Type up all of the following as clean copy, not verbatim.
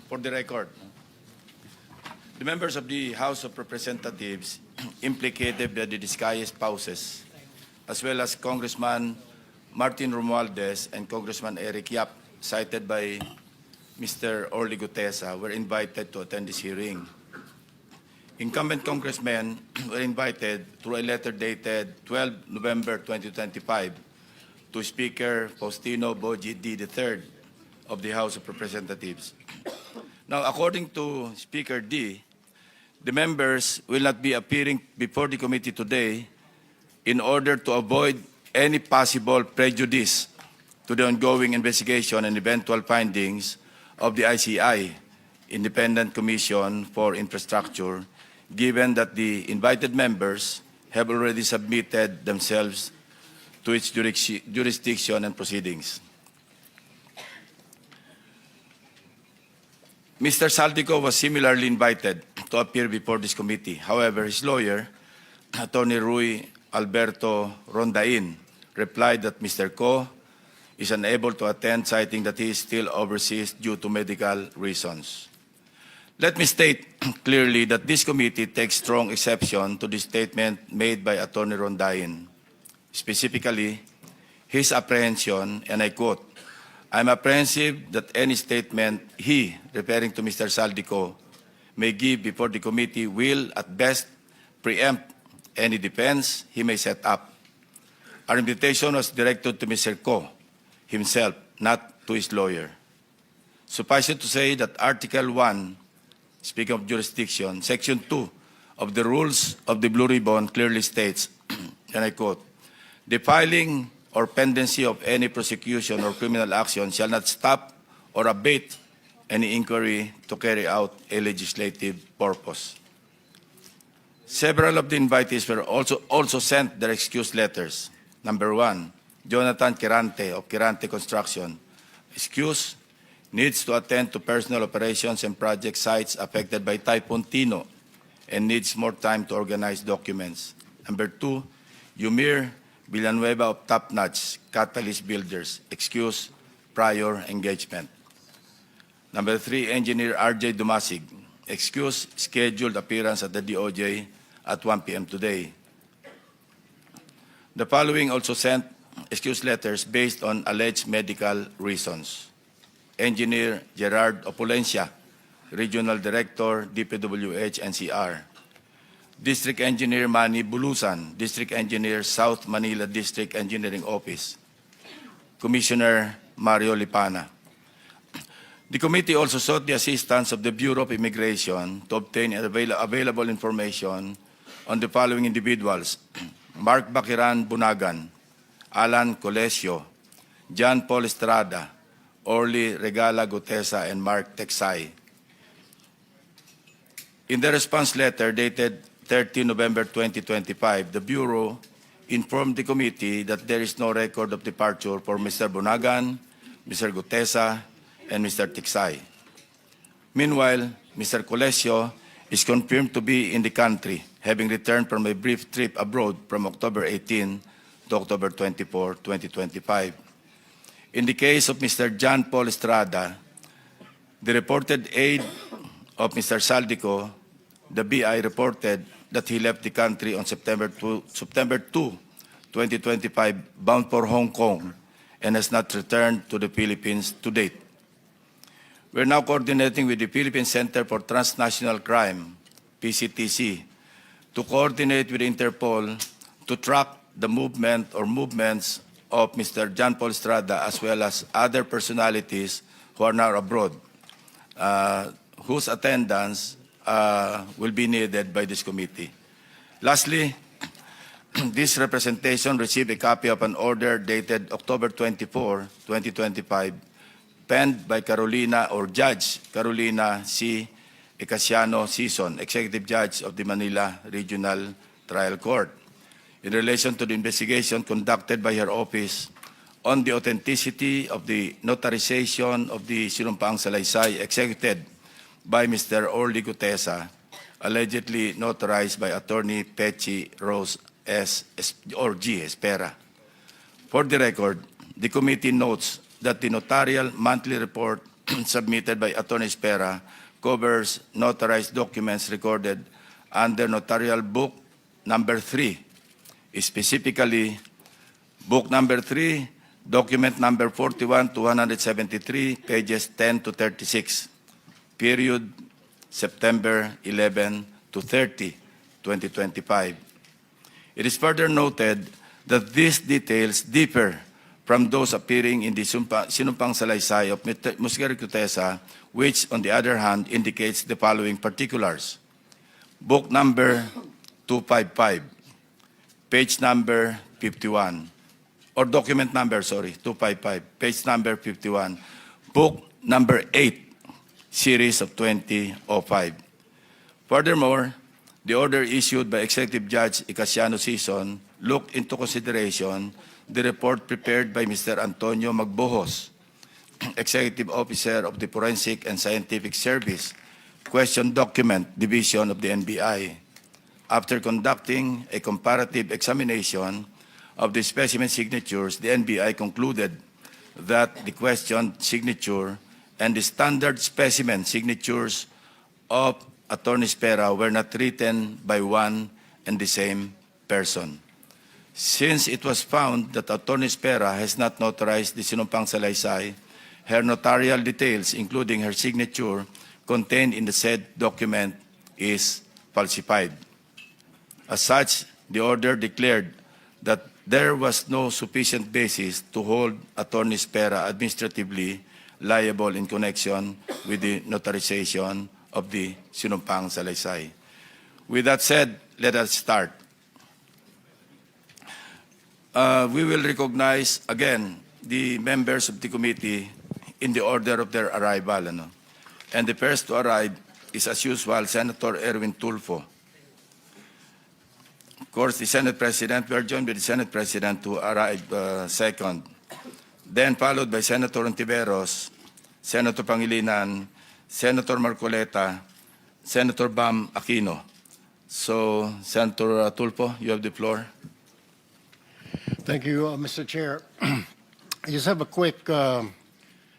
For the record, the members of the House of Representatives implicated by the Discaya spouses, as well as Congressman Martin Romualdez and Congressman Eric Yap, cited by Mr. Orly Gutesa, were invited to attend this hearing. Incumbent congressmen were invited through a letter dated 12 November 2025 to Speaker Faustino Boji D. III of the House of Representatives. Now, according to Speaker D, the members will not be appearing before the committee today in order to avoid any possible prejudice to the ongoing investigation and eventual findings of the ICI, Independent Commission for Infrastructure, given that the invited members have already submitted themselves to its jurisdiction and proceedings. Mr. Saldico was similarly invited to appear before this committee. However, his lawyer, Attorney Rui Alberto Rondain, replied that Mr. Co is unable to attend, citing that he is still overseas due to medical reasons. Let me state clearly that this committee takes strong exception to the statement made by Attorney Rondain. Specifically, his apprehension, and I quote, "I'm apprehensive that any statement he," referring to Mr. Saldico, "may give before the committee will, at best, preempt any defense he may set up." Our invitation was directed to Mr. Co himself, not to his lawyer. Suffice it to say that Article 1, speaking of jurisdiction, Section 2 of the Rules of the Blue Ribbon clearly states, and I quote, "The filing or pendency of any prosecution or criminal action shall not stop or abate any inquiry to carry out a legislative purpose." Several of the invitees were also sent their excuse letters. Number 1, Jonathan Quirante of Quirante Construction. Excuse, needs to attend to personal operations and project sites affected by Typhoon Tino and needs more time to organize documents. Number 2, Yumir Villanueva of Top Notch Catalyst Builders. Excuse, prior engagement. Number 3, Engineer RJ Dumasig. Excuse, scheduled appearance at the DOJ at 1 p.m. today. The following also sent excuse letters based on alleged medical reasons. Engineer Gerard Opulencia, Regional Director, DPWH NCR. District Engineer Manny Bulusan, District Engineer, South Manila District Engineering Office. Commissioner Mario Lipana. The committee also sought the assistance of the Bureau of Immigration to obtain available information on the following individuals: Mark Bakiran Bunagan, Alan Colesio, John Paul Estrada, Orly Regala Gutesa, and Mark Texay. In the response letter dated 30 November 2025, the Bureau informed the committee that there is no record of departure for Mr. Bunagan, Mr. Gutesa, and Mr. Texay. Meanwhile, Mr. Colesio is confirmed to be in the country, having returned from a brief trip abroad from October 18 to October 24, 2025. In the case of Mr. John Paul Estrada, the reported aide of Mr. Saldico, the BI reported that he left the country on September 2, 2025, bound for Hong Kong, and has not returned to the Philippines to date. We're now coordinating with the Philippine Center for Transnational Crime, PCTC, to coordinate with Interpol to track the movement or movements of Mr. John Paul Estrada, as well as other personalities who are now abroad, whose attendance will be needed by this committee. Lastly, this representation received a copy of an order dated October 24, 2025, penned by Carolina or Judge Carolina C. Ecasiano Sison, Executive Judge of the Manila Regional Trial Court, in relation to the investigation conducted by her office on the authenticity of the notarization of the Sinumpaang Salaysay executed by Mr. Orly Gutesa, allegedly notarized by Attorney Pechi Rose S. or G. Espera. For the record, the committee notes that the notarial monthly report submitted by Attorney Spera covers notarized documents recorded under Notarial Book Number 3, specifically Book Number 3, Document Number 41 to 173, pages 10 to 36, period September 11 to 30, 2025. It is further noted that these details differ from those appearing in the sinumpang salaysay of Mr. Cutesa, which, on the other hand, indicates the following particulars. Book number 255, page number 51, or document number, 255, page number 51, book number 8, series of 2005. Furthermore, the order issued by Executive Judge Icasiano Sison looked into consideration the report prepared by Mr. Antonio Magbojos, Executive Officer of the Forensic and Scientific Service, Question Document Division of the NBI. After conducting a comparative examination of the specimen signatures, the NBI concluded that the questioned signature and the standard specimen signatures of Attorney Spera were not written by one and the same person. Since it was found that Attorney Spera has not notarized the sinumpang salaysay, her notarial details, including her signature, contained in the said document is falsified. As such, the order declared that there was no sufficient basis to hold Attorney Spera administratively liable in connection with the notarization of the sinumpang salaysay. With that said, let us start. We will recognize again the members of the committee in the order of their arrival. And the first to arrive is, as usual, Senator Erwin Tulfo. Of course, the Senate President, we are joined by the Senate President to arrive second. Then followed by Senator Ontiveros, Senator Pangilinan, Senator Marcoleta, Senator Bam Aquino. So, Senator Tulfo, you have the floor. Thank you, Mr. Chair. I just have a quick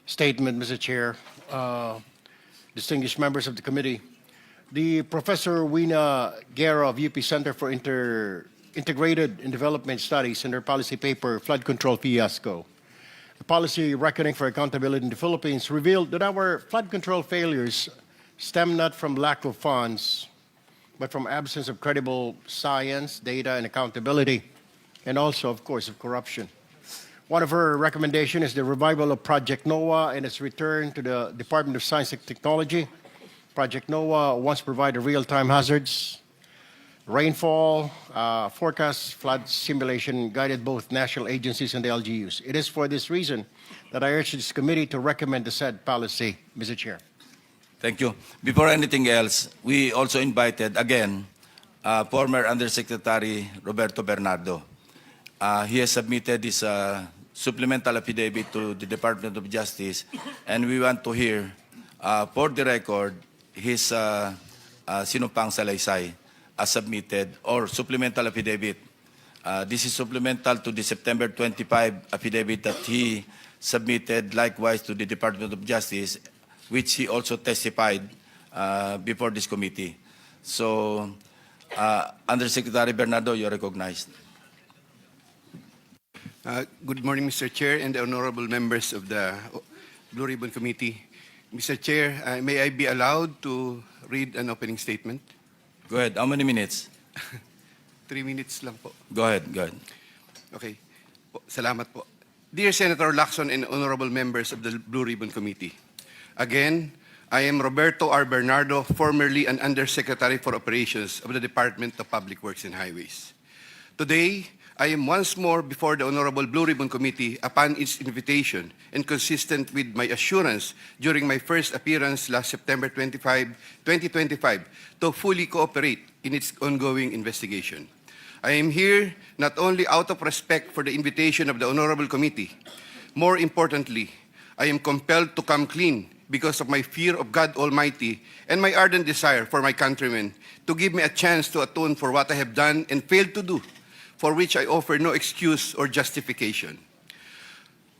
statement, Mr. Chair. Distinguished members of the committee. The Professor Wina Guerra of UP Center for Integrated and Development Studies in their policy paper, Flood Control Fiasco, the policy reckoning for accountability in the Philippines, revealed that our flood control failures stem not from lack of funds, but from absence of credible science, data, and accountability, and also, of course, of corruption. One of her recommendations is the revival of Project NOAA and its return to the Department of Science and Technology. Project NOAA once provided real-time hazards, rainfall, forecast, flood simulation, guided both national agencies and the LGUs. It is for this reason that I urge this committee to recommend the said policy, Mr. Chair. Thank you. Before anything else, we also invited, again, former Undersecretary Roberto Bernardo. He has submitted his supplemental affidavit to the Department of Justice, and we want to hear, for the record, his sinumpang salaysay as submitted, or supplemental affidavit. This is supplemental to the September 25 affidavit that he submitted likewise to the Department of Justice, which he also testified before this committee. So, Undersecretary Bernardo, you're recognized. Good morning, Mr. Chair and the honorable members of the Blue Ribbon Committee. Mr. Chair, may I be allowed to read an opening statement? Go ahead. How many minutes? 3 minutes lang po. Go ahead. Okay. Salamat po. Dear Senator Lacson and honorable members of the Blue Ribbon Committee, again, I am Roberto R. Bernardo, formerly an Undersecretary for Operations of the Department of Public Works and Highways. Today, I am once more before the Honorable Blue Ribbon Committee upon its invitation and consistent with my assurance during my first appearance last September 25, 2025 to fully cooperate in its ongoing investigation. I am here not only out of respect for the invitation of the Honorable Committee, more importantly, I am compelled to come clean because of my fear of God Almighty and my ardent desire for my countrymen to give me a chance to atone for what I have done and failed to do, for which I offer no excuse or justification.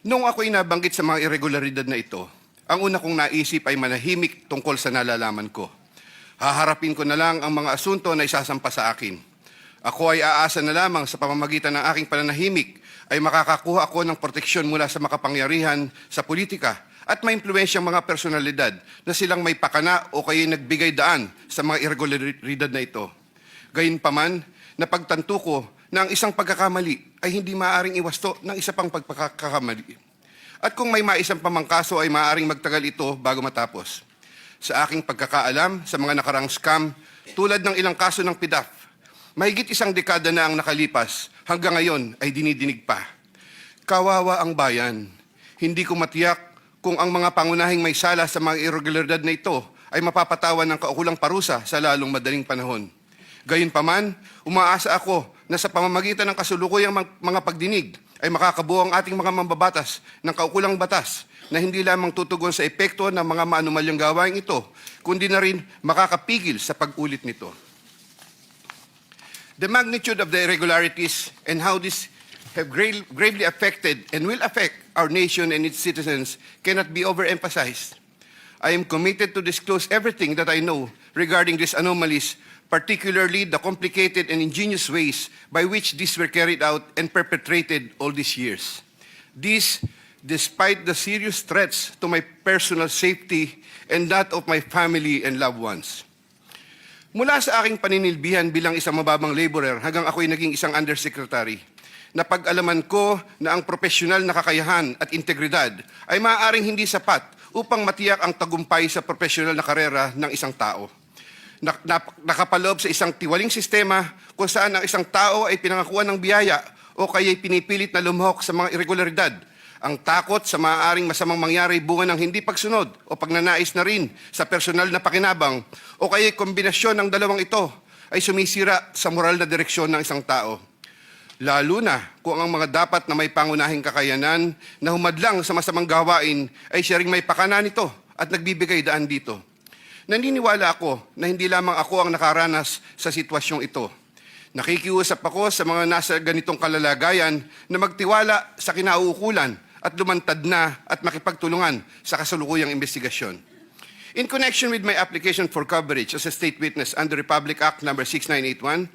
Nung ako'y nabanggit sa mga irregularidad na ito, Ang una kong naisip ay manahimik tungkol sa nalalaman ko. Haharapin ko na lang ang mga asunto na isasampa sa akin. Ako ay aasa na lamang sa pamamagitan ng aking pananahimik ay makakakuha ako ng proteksyon mula sa makapangyarihan sa politika at maimpluwensyang mga personalidad na silang may pakana o kaya nagbigay daan sa mga irregularidad na ito. Gayunpaman, napagtanto ko na ang isang pagkakamali ay hindi maaaring iwasto ng isa pang pagkakamali. At kung may maisang pamangkaso ay maaaring magtagal ito bago matapos. Sa aking pagkakaalam sa mga nakarang scam, tulad ng ilang kaso ng PDAF, mahigit isang dekada na ang nakalipas, hanggang ngayon ay dinidinig pa. Kawawa ang bayan. Hindi ko matiyak kung ang mga pangunahing may sala sa mga irregularidad na ito ay mapapatawan ng kaukulang parusa sa lalong madaling panahon. Gayunpaman, umaasa ako na sa pamamagitan ng kasulukuyang mga pagdinig ay makakabuo ang ating mga mambabatas ng kaukulang batas na hindi lamang tutugon sa epekto ng mga maanumalyang gawain ito, kundi na rin makakapigil sa pag-ulit nito. The magnitude of the irregularities and how this have gravely affected and will affect our nation and its citizens cannot be overemphasized. I am committed to disclose everything that I know regarding these anomalies, particularly the complicated and ingenious ways by which these were carried out and perpetrated all these years. This, despite the serious threats to my personal safety and that of my family and loved ones. Mula sa aking paninilbihan bilang isang mababang laborer hanggang ako'y naging isang undersecretary, napag-alaman ko na ang profesional na kakayahan at integridad ay maaaring hindi sapat upang matiyak ang tagumpay sa profesional na karera ng isang tao. Nakapaloob sa isang tiwaling sistema kung saan ang isang tao ay pinangakuan ng biyaya o kaya'y pinipilit na lumahok sa mga irregularidad. Ang takot sa maaaring masamang mangyari bunga ng hindi pagsunod o pagnanais na rin sa personal na pakinabang o kaya'y kombinasyon ng dalawang ito ay sumisira sa moral na direksyon ng isang tao. Lalo na kung ang mga dapat na may pangunahing kakayanan na humadlang sa masamang gawain ay siya ring may pakana nito at nagbibigay daan dito. Naniniwala ako na hindi lamang ako ang nakaranas sa sitwasyong ito. Nakikiusap ako sa mga nasa ganitong kalalagayan na magtiwala sa kinauukulan at lumantad na at makipagtulungan sa kasalukuyang investigasyon. In connection with my application for coverage as a state witness under Republic Act No. 6981,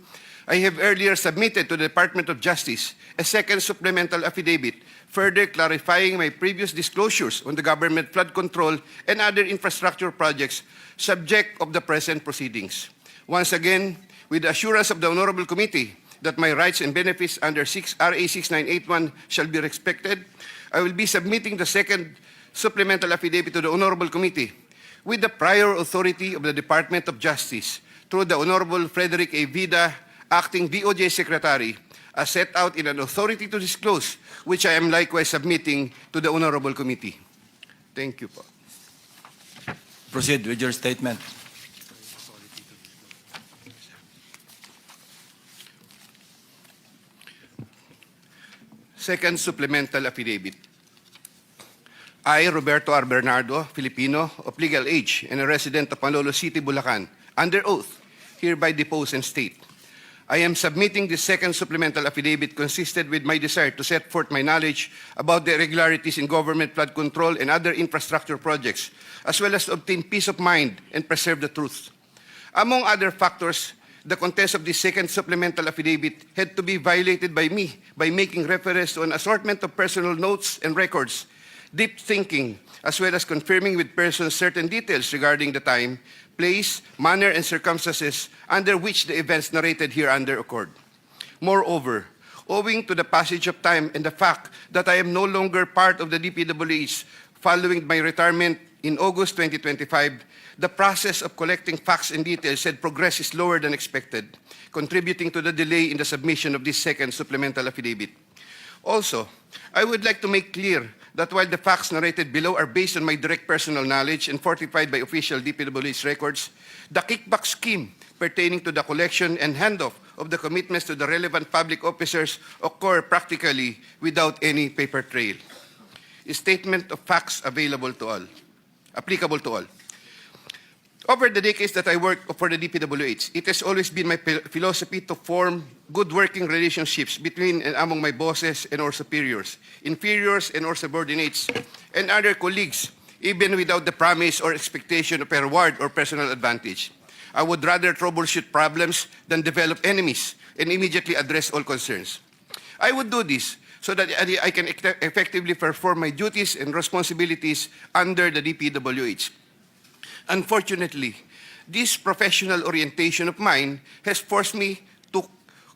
I have earlier submitted to the Department of Justice a second supplemental affidavit further clarifying my previous disclosures on the government flood control and other infrastructure projects subject of the present proceedings. Once again, with the assurance of the Honorable Committee that my rights and benefits under RA 6981 shall be respected, I will be submitting the second supplemental affidavit to the Honorable Committee with the prior authority of the Department of Justice through the Honorable Frederick A. Vida, Acting DOJ Secretary, as set out in an authority to disclose, which I am likewise submitting to the Honorable Committee. Thank you po. Proceed with your statement. Second supplemental affidavit. I, Roberto R. Bernardo, Filipino, of legal age and a resident of Panlolo City, Bulacan, under oath, hereby depose and state. I am submitting this second supplemental affidavit consistent with my desire to set forth my knowledge about the irregularities in government flood control and other infrastructure projects, as well as to obtain peace of mind and preserve the truth. Among other factors, the contents of this second supplemental affidavit had to be violated by me by making reference to an assortment of personal notes and records, deep thinking, as well as confirming with persons certain details regarding the time, place, manner, and circumstances under which the events narrated hereunder occurred. Moreover, owing to the passage of time and the fact that I am no longer part of the DPWH following my retirement in August 2025, the process of collecting facts and details had progressed slower than expected, contributing to the delay in the submission of this second supplemental affidavit. Also, I would like to make clear that while the facts narrated below are based on my direct personal knowledge and fortified by official DPWH records, the kickback scheme pertaining to the collection and handoff of the commitments to the relevant public officers occur practically without any paper trail. A statement of facts available to all, applicable to all. Over the decades that I worked for the DPWH, it has always been my philosophy to form good working relationships between and among my bosses and or superiors, inferiors and or subordinates, and other colleagues even without the promise or expectation of a reward or personal advantage. I would rather troubleshoot problems than develop enemies and immediately address all concerns. I would do this so that I can effectively perform my duties and responsibilities under the DPWH. Unfortunately, this professional orientation of mine has forced me to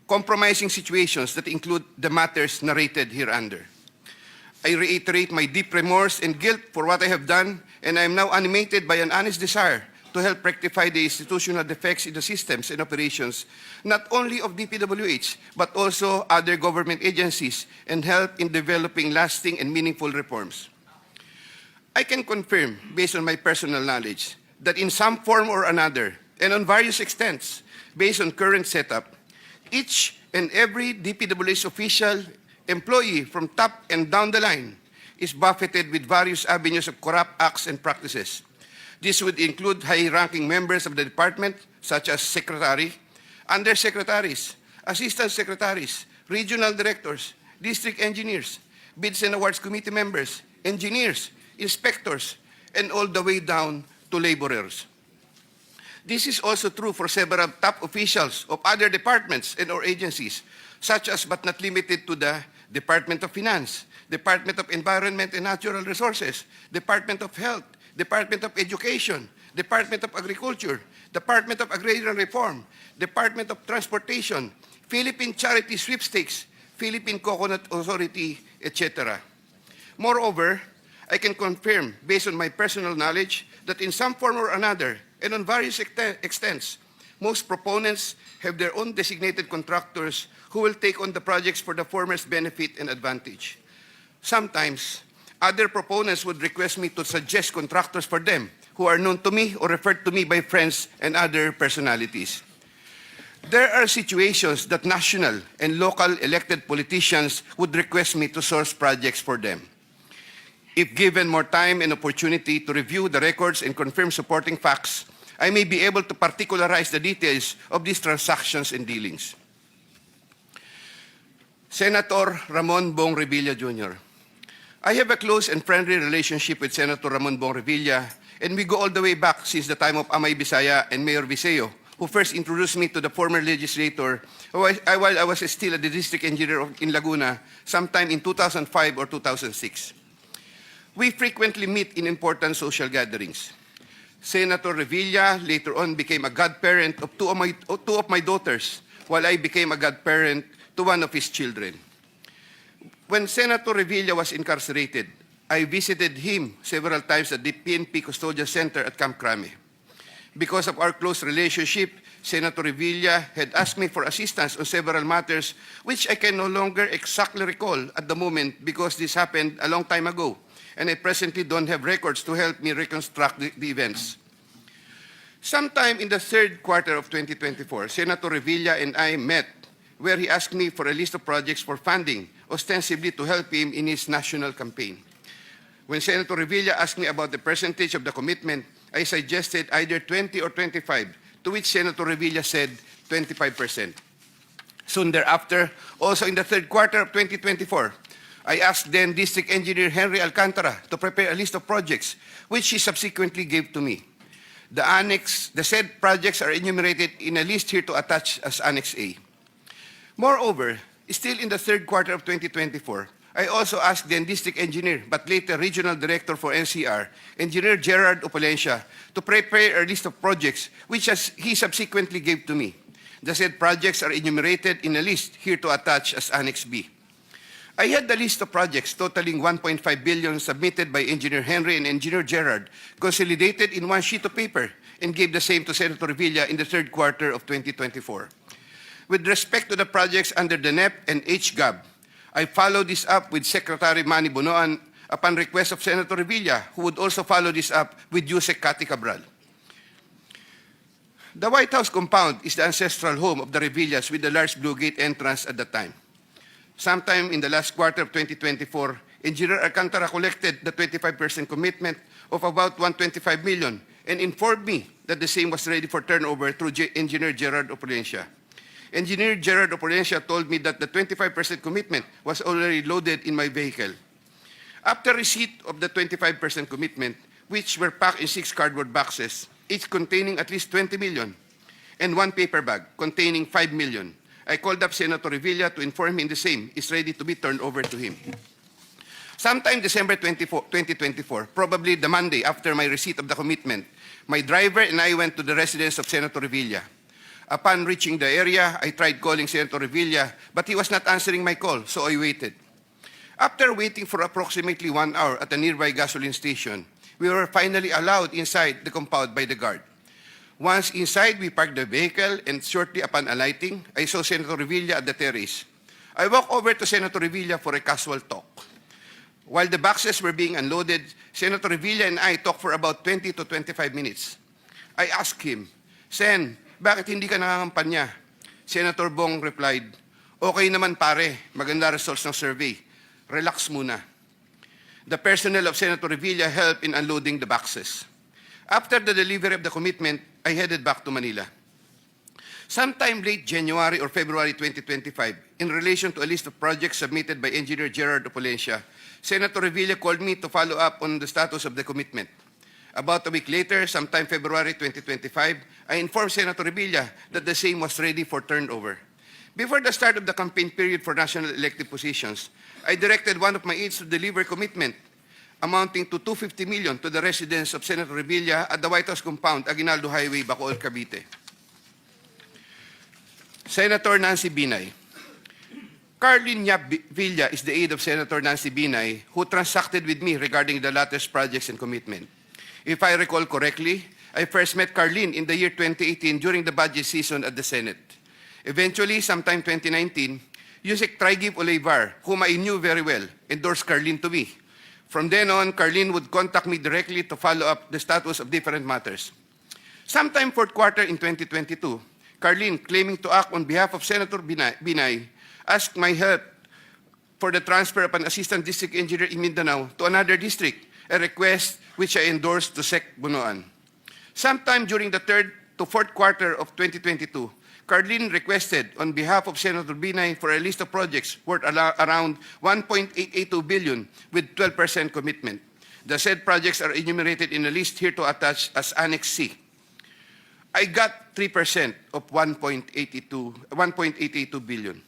compromising situations that include the matters narrated hereunder. I reiterate my deep remorse and guilt for what I have done, and I am now animated by an honest desire to help rectify the institutional defects in the systems and operations, not only of DPWH, but also other government agencies, and help in developing lasting and meaningful reforms. I can confirm, based on my personal knowledge, that in some form or another, and on various extents, based on current setup, each and every DPWH official, employee from top and down the line is buffeted with various avenues of corrupt acts and practices. This would include high-ranking members of the department, such as secretary, undersecretaries, assistant secretaries, regional directors, district engineers, bids and awards committee members, engineers, inspectors, and all the way down to laborers. This is also true for several top officials of other departments and or agencies, such as but not limited to the Department of Finance, Department of Environment and Natural Resources, Department of Health, Department of Education, Department of Agriculture, Department of Agrarian Reform, Department of Transportation, Philippine Charity Sweepstakes, Philippine Coconut Authority, etc. Moreover, I can confirm, based on my personal knowledge, that in some form or another, and on various extents, most proponents have their own designated contractors who will take on the projects for the former's benefit and advantage. Sometimes, other proponents would request me to suggest contractors for them who are known to me or referred to me by friends and other personalities. There are situations that national and local elected politicians would request me to source projects for them. If given more time and opportunity to review the records and confirm supporting facts, I may be able to particularize the details of these transactions and dealings. Senator Ramon Bong Revilla Jr. I have a close and friendly relationship with Senator Ramon Bong Revilla, and we go all the way back since the time of Amay Bisaya and Mayor Viseo, who first introduced me to the former legislator while I was still a district engineer in Laguna sometime in 2005 or 2006. We frequently meet in important social gatherings. Senator Revilla later on became a godparent of two of my daughters, while I became a godparent to one of his children. When Senator Revilla was incarcerated, I visited him several times at the PNP Custodial Center at Camp Crame. Because of our close relationship, Senator Revilla had asked me for assistance on several matters which I can no longer exactly recall at the moment because this happened a long time ago, and I presently don't have records to help me reconstruct the events. Sometime in the third quarter of 2024, Senator Revilla and I met where he asked me for a list of projects for funding, ostensibly to help him in his national campaign. When Senator Revilla asked me about the percentage of the commitment, I suggested either 20 or 25, to which Senator Revilla said 25%. Soon thereafter, also in the third quarter of 2024, I asked then District Engineer Henry Alcantara to prepare a list of projects, which he subsequently gave to me. The said projects are enumerated in a list here to attach as Annex A. Moreover, still in the third quarter of 2024, I also asked then District Engineer, but later Regional Director for NCR, Engineer Gerard Opalencia, to prepare a list of projects, which he subsequently gave to me. The said projects are enumerated in a list here to attach as Annex B. I had the list of projects totaling 1.5 billion submitted by Engineer Henry and Engineer Gerard, consolidated in one sheet of paper, and gave the same to Senator Revilla in the third quarter of 2024. With respect to the projects under the NEP and HGAB, I followed this up with Secretary Manny Bonoan upon request of Senator Revilla, who would also follow this up with Usec Cathy Cabral. The White House compound is the ancestral home of the Revillas with the large Blue Gate entrance at the time. Sometime in the last quarter of 2024, Engineer Alcantara collected the 25% commitment of about 125 million and informed me that the same was ready for turnover through Engineer Gerard Opalencia. Engineer Gerard Opalencia told me that the 25% commitment was already loaded in my vehicle. After receipt of the 25% commitment, which were packed in 6 cardboard boxes, each containing at least 20 million, and 1 paper bag containing 5 million. I called up Senator Revilla to inform him the same is ready to be turned over to him. Sometime December 2024, probably the Monday after my receipt of the commitment, my driver and I went to the residence of Senator Revilla. Upon reaching the area, I tried calling Senator Revilla, but he was not answering my call, so I waited. After waiting for approximately 1 hour at a nearby gasoline station, we were finally allowed inside the compound by the guard. Once inside, we parked the vehicle, and shortly upon alighting, I saw Senator Revilla at the terrace. I walked over to Senator Revilla for a casual talk. While the boxes were being unloaded, Senator Revilla and I talked for about 20 to 25 minutes. I asked him, "Sen, bakit hindi ka nangangampanya?" Senator Bong replied, "Okay naman pare, maganda results ng survey. Relax muna." The personnel of Senator Revilla helped in unloading the boxes. After the delivery of the commitment, I headed back to Manila. Sometime late January or February 2025, in relation to a list of projects submitted by Engineer Gerard Opulencia, Senator Revilla called me to follow up on the status of the commitment. About a week later, sometime February 2025, I informed Senator Revilla that the same was ready for turnover. Before the start of the campaign period for national elective positions, I directed one of my aides to deliver commitment amounting to 250 million to the residence of Senator Revilla at the White House compound, Aguinaldo Highway, Bacoor, Cavite. Senator Nancy Binay. Carlin Yap Villa is the aide of Senator Nancy Binay, who transacted with me regarding the latter's projects and commitment. If I recall correctly, I first met Carlin in the year 2018 during the budget season at the Senate. Eventually, sometime 2019, Usec Trigib Olivar, whom I knew very well, endorsed Carlin to me. From then on, Carlin would contact me directly to follow up the status of different matters. Sometime fourth quarter in 2022, Carlin, claiming to act on behalf of Senator Binay, asked my help for the transfer of an assistant district engineer in Mindanao to another district, a request which I endorsed to Sec Bunoan. Sometime during the third to fourth quarter of 2022, Carlin requested on behalf of Senator Binay for a list of projects worth around 1.882 billion with 12% commitment. The said projects are enumerated in a list here to attach as Annex C. I got 3% of 1.882 billion.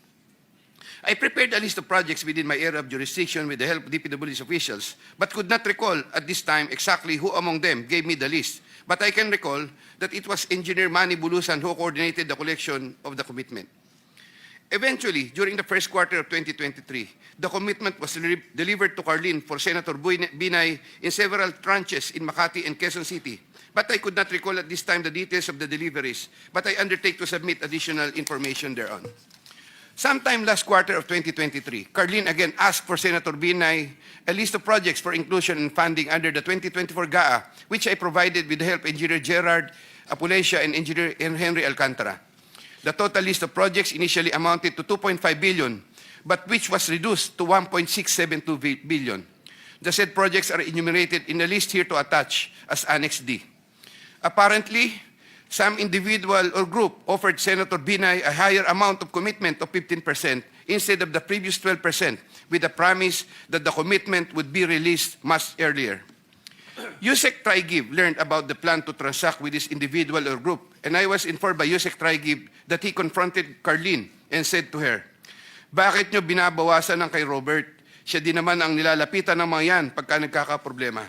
I prepared a list of projects within my area of jurisdiction with the help of DPWH officials, but could not recall at this time exactly who among them gave me the list. But I can recall that it was Engineer Manny Bulusan who coordinated the collection of the commitment. Eventually, during the first quarter of 2023, the commitment was delivered to Carlin for Senator Binay in several tranches in Makati and Quezon City. But I could not recall at this time the details of the deliveries, but I undertake to submit additional information thereon. Sometime last quarter of 2023, Carlin again asked for Senator Binay a list of projects for inclusion and funding under the 2024 GAA, which I provided with the help of Engineer Gerard Opulencia and Engineer Henry Alcantara. The total list of projects initially amounted to 2.5 billion, but which was reduced to 1.672 billion. The said projects are enumerated in the list here to attach as Annex D. Apparently, some individual or group offered Senator Binay a higher amount of commitment of 15% instead of the previous 12%, with the promise that the commitment would be released much earlier. Usec Trigib learned about the plan to transact with this individual or group, and I was informed by Usec Trigib that he confronted Carlin and said to her, "Bakit nyo binabawasan ng kay Robert? Siya din naman ang nilalapitan ng mga yan pagka nagkakaproblema."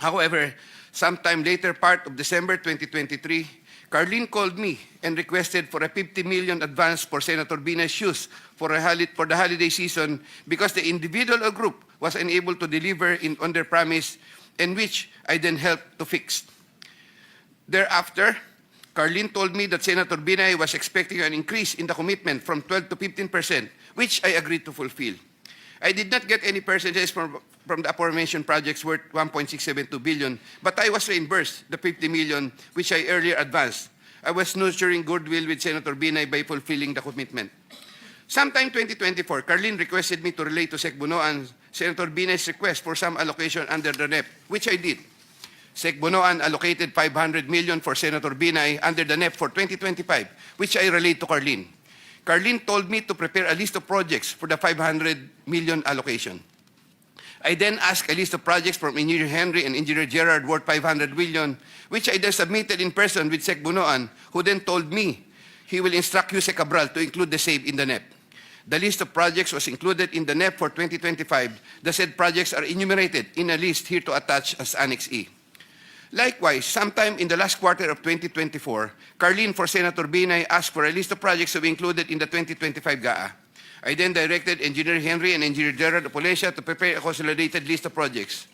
However, sometime later part of December 2023, Carlin called me and requested for a 50 million advance for Senator Binay's use for the holiday season because the individual or group was unable to deliver on their promise, and which I then helped to fix. Thereafter, Carlin told me that Senator Binay was expecting an increase in the commitment from 12 to 15%, which I agreed to fulfill. I did not get any percentages from the aforementioned projects worth 1.672 billion, but I was reimbursed the 50 million which I earlier advanced. I was nurturing goodwill with Senator Binay by fulfilling the commitment. Sometime 2024, Carlin requested me to relay to Sec Bunoan Senator Binay's request for some allocation under the NEP, which I did. Sec Bunoan allocated 500 million for Senator Binay under the NEP for 2025, which I relayed to Carlin. Carlin told me to prepare a list of projects for the 500 million allocation. I then asked a list of projects from Engineer Henry and Engineer Gerard worth 500 million, which I then submitted in person with Sec Bunoan, who then told me he will instruct Usec Cabral to include the same in the NEP. The list of projects was included in the NEP for 2025. The said projects are enumerated in a list here to attach as Annex E. Likewise, sometime in the last quarter of 2024, Carlin for Senator Binay asked for a list of projects to be included in the 2025 GAA. I then directed Engineer Henry and Engineer Gerard of Polescia to prepare a consolidated list of projects.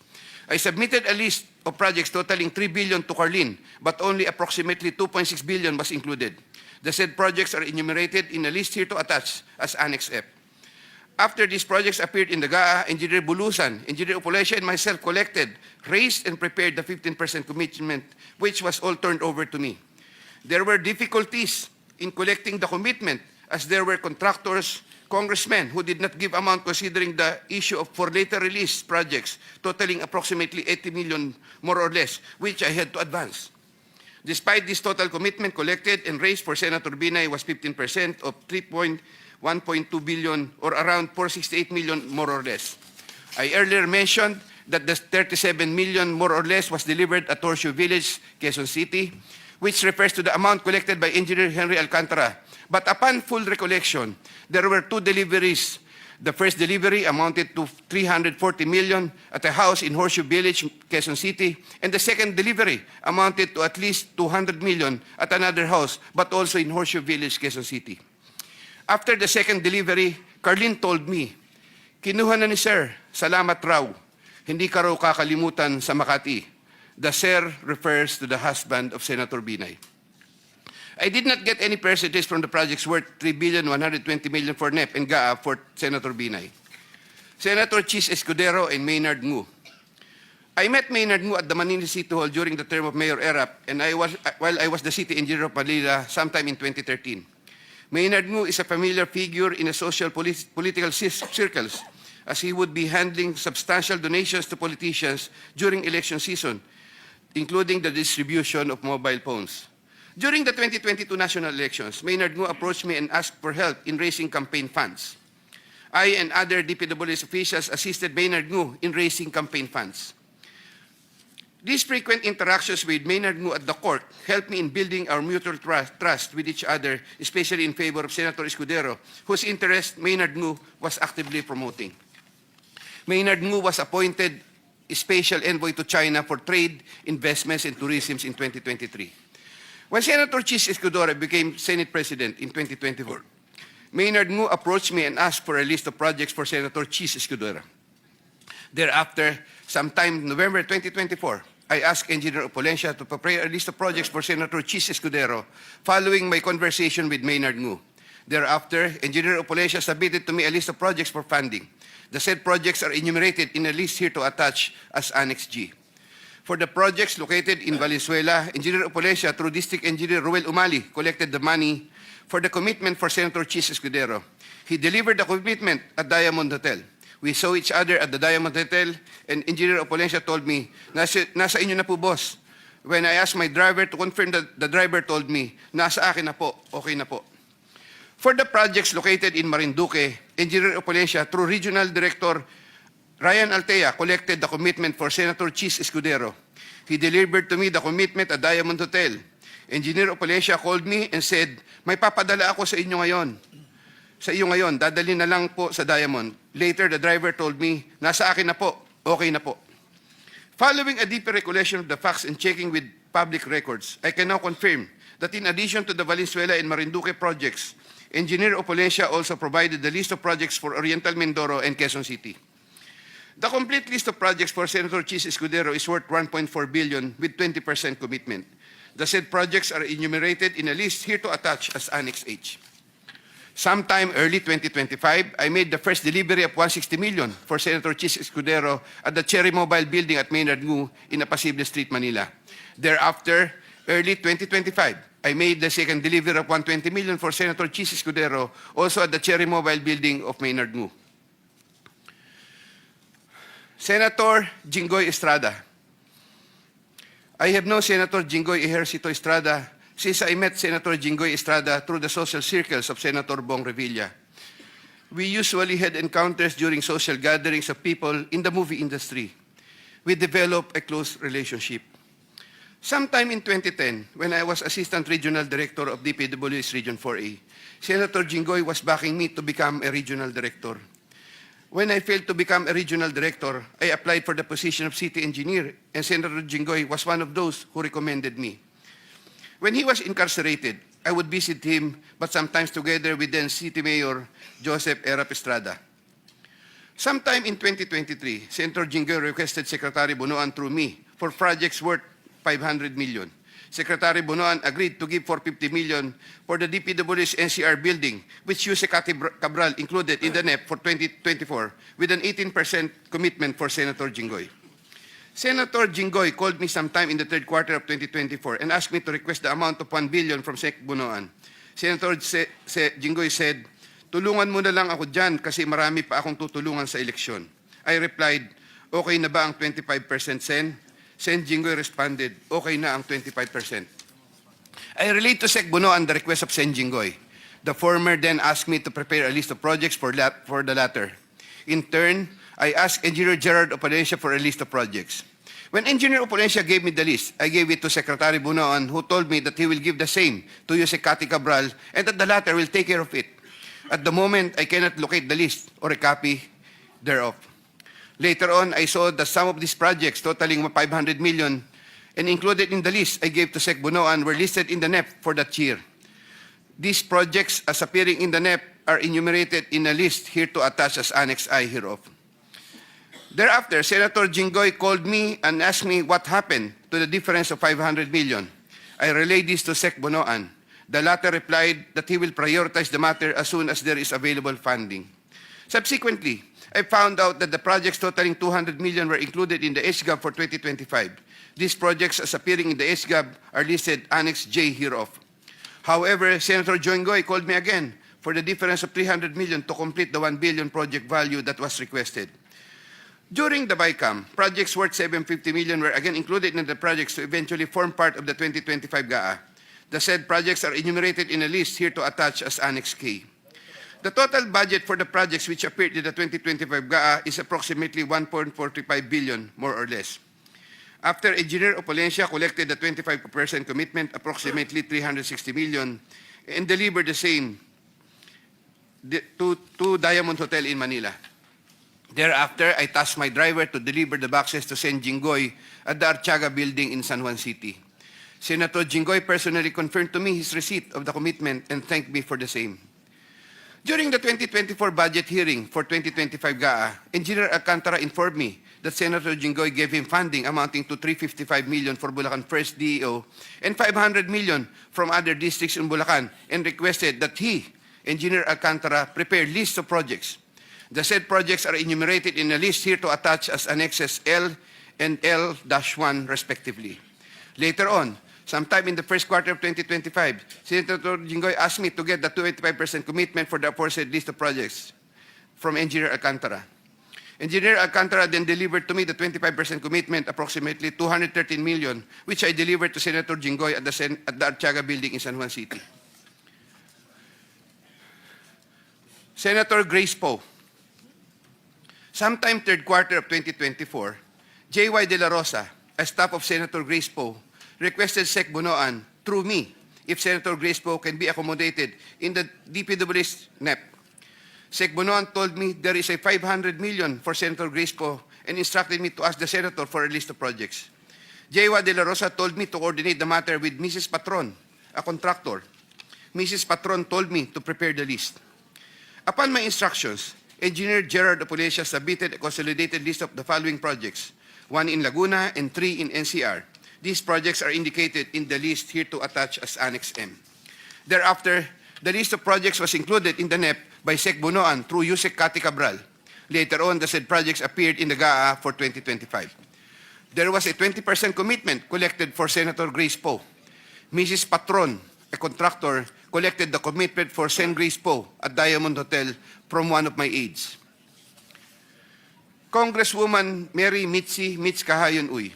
I submitted a list of projects totaling 3 billion to Carlin, but only approximately 2.6 billion was included. The said projects are enumerated in a list here to attach as Annex F. After these projects appeared in the GAA, Engineer Bulusan, Engineer Opolescia, and myself collected, raised, and prepared the 15% commitment, which was all turned over to me. There were difficulties in collecting the commitment, as there were contractors, congressmen who did not give amount considering the issue of for later release projects totaling approximately 80 million more or less, which I had to advance. Despite this total commitment collected and raised for Senator Binay was 15% of 1.2 billion or around 468 million more or less. I earlier mentioned that the 37 million more or less was delivered at Horseshoe Village, Quezon City, which refers to the amount collected by Engineer Henry Alcantara. But upon full recollection, there were two deliveries. The first delivery amounted to 340 million at a house in Horseshoe Village, Quezon City, and the second delivery amounted to at least 200 million at another house, but also in Horseshoe Village, Quezon City. After the second delivery, Carlin told me, "Kinuha na ni Sir, salamat raw. Hindi ka raw kakalimutan sa Makati." The Sir refers to the husband of Senator Binay. I did not get any percentage from the projects worth 3,120 million for NEP and GAA for Senator Binay. Senator Chis Escudero and Maynard Ngu. I met Maynard Ngu at the Manila City Hall during the term of Mayor Erap, and while I was the city engineer of Manila sometime in 2013. Maynard Ngu is a familiar figure in the social political circles, as he would be handling substantial donations to politicians during election season, including the distribution of mobile phones. During the 2022 national elections, Maynard Ngu approached me and asked for help in raising campaign funds. I and other DPWH officials assisted Maynard Ngu in raising campaign funds. These frequent interactions with Maynard Ngu at the court helped me in building our mutual trust with each other, especially in favor of Senator Escudero, whose interest Maynard Ngu was actively promoting. Maynard Ngu was appointed Special Envoy to China for Trade, Investments, and Tourism in 2023. When Senator Chis Escudero became Senate President in 2024, Maynard Ngu approached me and asked for a list of projects for Senator Chis Escudero. Thereafter, sometime November 2024, I asked Engineer Opolescia to prepare a list of projects for Senator Chis Escudero following my conversation with Maynard Ngu. Thereafter, Engineer Opolescia submitted to me a list of projects for funding. The said projects are enumerated in a list here to attach as Annex G. For the projects located in Valenzuela, Engineer Opolescia, through District Engineer Ruel Umali, collected the money for the commitment for Senator Chis Escudero. He delivered the commitment at Diamond Hotel. We saw each other at the Diamond Hotel, and Engineer Opolescia told me, nasa inyo na po, boss. When I asked my driver to confirm, the driver told me, nasa akin na po, okay na po. For the projects located in Marinduque, Engineer Opolescia, through Regional Director Ryan Altea, collected the commitment for Senator Chis Escudero. He delivered to me the commitment at Diamond Hotel. Engineer Opolescia called me and said, "May papadala ako sa inyo ngayon. Dadali na lang po sa Diamond." Later, the driver told me, "Nasa akin na po, okay na po." Following a deeper recollection of the facts and checking with public records, I can now confirm that in addition to the Valenzuela and Marinduque projects, Engineer Opolescia also provided the list of projects for Oriental Mindoro and Quezon City. The complete list of projects for Senator Chis Escudero is worth 1.4 billion with 20% commitment. The said projects are enumerated in a list here to attach as Annex H. Sometime early 2025, I made the first delivery of 160 million for Senator Chis Escudero at the Cherry Mobile Building at Maynard Ngu in Apacible Street, Manila. Thereafter, early 2025, I made the second delivery of 120 million for Senator Chis Escudero, also at the Cherry Mobile Building of Maynard Ngu. Senator Jinggoy Estrada. I have known Senator Jinggoy Ejercito Estrada since I met Senator Jinggoy Estrada through the social circles of Senator Bong Revilla. We usually had encounters during social gatherings of people in the movie industry. We developed a close relationship. Sometime in 2010, when I was Assistant Regional Director of DPWH Region 4A, Senator Jinggoy was backing me to become a Regional Director. When I failed to become a Regional Director, I applied for the position of City Engineer, and Senator Jinggoy was one of those who recommended me. When he was incarcerated, I would visit him, but sometimes together with then City Mayor Joseph Erap Estrada. Sometime in 2023, Senator Jinggoy requested Secretary Bunoan through me for projects worth 500 million. Secretary Bunoan agreed to give 450 million for the DPWH NCR building, which Usec Cabral included in the NEP for 2024, with an 18% commitment for Senator Jinggoy. Senator Jinggoy called me sometime in the third quarter of 2024 and asked me to request the amount of 1 billion from Sec Bunoan. Senator Jinggoy said, "Tulungan mo na lang ako dyan kasi marami pa akong tutulungan sa eleksyon." I replied, "Okay na ba ang 25% Sen?" Sen Jinggoy responded, "Okay na ang 25%. I relayed to Sec Bunoan the request of Sen Jinggoy. The former then asked me to prepare a list of projects for the latter. In turn, I asked Engineer Gerard Opalencia for a list of projects. When Engineer Opalencia gave me the list, I gave it to Secretary Bunoan, who told me that he will give the same to Usec Cabral and that the latter will take care of it. At the moment, I cannot locate the list or a copy thereof. Later on, I saw that some of these projects totaling 500 million and included in the list I gave to Sec Bunoan were listed in the NEP for that year. These projects, as appearing in the NEP, are enumerated in a list here to attach as Annex I hereof. Thereafter, Senator Jinggoy called me and asked me what happened to the difference of 500 million. I relayed this to Sec Bunoan. The latter replied that he will prioritize the matter as soon as there is available funding. Subsequently, I found out that the projects totaling 200 million were included in the SGAB for 2025. These projects, as appearing in the SGAB, are listed Annex J hereof. However, Senator Jinggoy called me again for the difference of 300 million to complete the 1 billion project value that was requested. During the BICAM, projects worth 750 million were again included in the projects to eventually form part of the 2025 GAA. The said projects are enumerated in a list here to attach as Annex K. The total budget for the projects which appeared in the 2025 GAA is approximately 1.45 billion, more or less. After Engineer Opalencia collected the 25% commitment, approximately 360 million, and delivered the same to Diamond Hotel in Manila. Thereafter, I tasked my driver to deliver the boxes to Sen Jinggoy at the Archaga building in San Juan City. Senator Jinggoy personally confirmed to me his receipt of the commitment and thanked me for the same. During the 2024 budget hearing for 2025 GAA, Engineer Alcantara informed me that Senator Jinggoy gave him funding amounting to 355 million for Bulacan First DEO and 500 million from other districts in Bulacan and requested that he, Engineer Alcantara, prepare lists of projects. The said projects are enumerated in a list here to attach as Annexes L and L-1 respectively. Later on, sometime in the first quarter of 2025, Senator Jinggoy asked me to get the 25% commitment for the aforesaid list of projects from Engineer Alcantara. Engineer Alcantara then delivered to me the 25% commitment, approximately 213 million, which I delivered to Senator Jinggoy at the Archaga building in San Juan City. Senator Grace Poe. Sometime third quarter of 2024, J.Y. De La Rosa, a staff of Senator Grace Poe, requested Sec Bunoan through me if Senator Grace Poe can be accommodated in the DPWH NEP. Sec Bunoan told me there is a 500 million for Senator Grace Poe and instructed me to ask the Senator for a list of projects. J.Y. De La Rosa told me to coordinate the matter with Mrs. Patron, a contractor. Mrs. Patron told me to prepare the list. Upon my instructions, Engineer Gerard Opalencia submitted a consolidated list of the following projects, 1 in Laguna and 3 in NCR. These projects are indicated in the list here to attach as Annex M. Thereafter, the list of projects was included in the NEP by Sec Bunoan through Usec Cabral. Later on, the said projects appeared in the GAA for 2025. There was a 20% commitment collected for Senator Grace Poe. Mrs. Patron, a contractor, collected the commitment for Sen Grace Poe at Diamond Hotel from one of my aides. Congresswoman Mary Mitzi Mitz Kahayon Uy.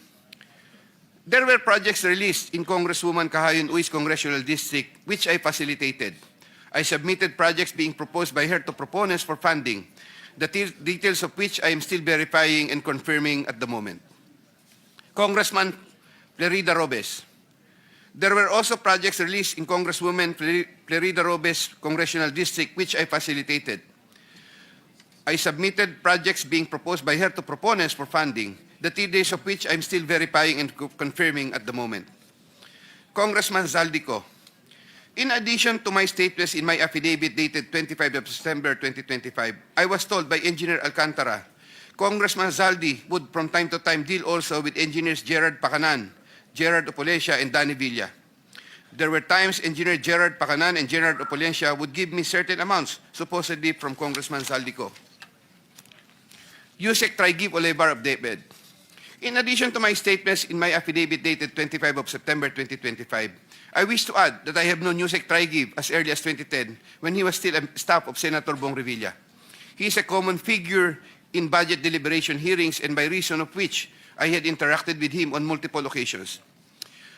There were projects released in Congresswoman Kahayon Uy's congressional district which I facilitated. I submitted projects being proposed by her to proponents for funding, the details of which I am still verifying and confirming at the moment. Congressman Florida Robes. There were also projects released in Congresswoman Florida Robes' congressional district, which I facilitated. I submitted projects being proposed by her to proponents for funding, the details of which I'm still verifying and confirming at the moment. Congressman Zaldico. In addition to my statements in my affidavit dated 25 of September 2025, I was told by Engineer Alcantara, Congressman Zaldi would from time to time deal also with engineers Gerard Pacanan, Gerard Opolencia, and Danny Villa. There were times Engineer Gerard Pacanan and Gerard Opolencia would give me certain amounts, supposedly from Congressman Zaldico. Usec Tri-Give Olivar of David. In addition to my statements in my affidavit dated 25 of September 2025, I wish to add that I have known Usec Tri-Give as early as 2010 when he was still a staff of Senator Bong Revilla. He is a common figure in budget deliberation hearings and by reason of which I had interacted with him on multiple occasions.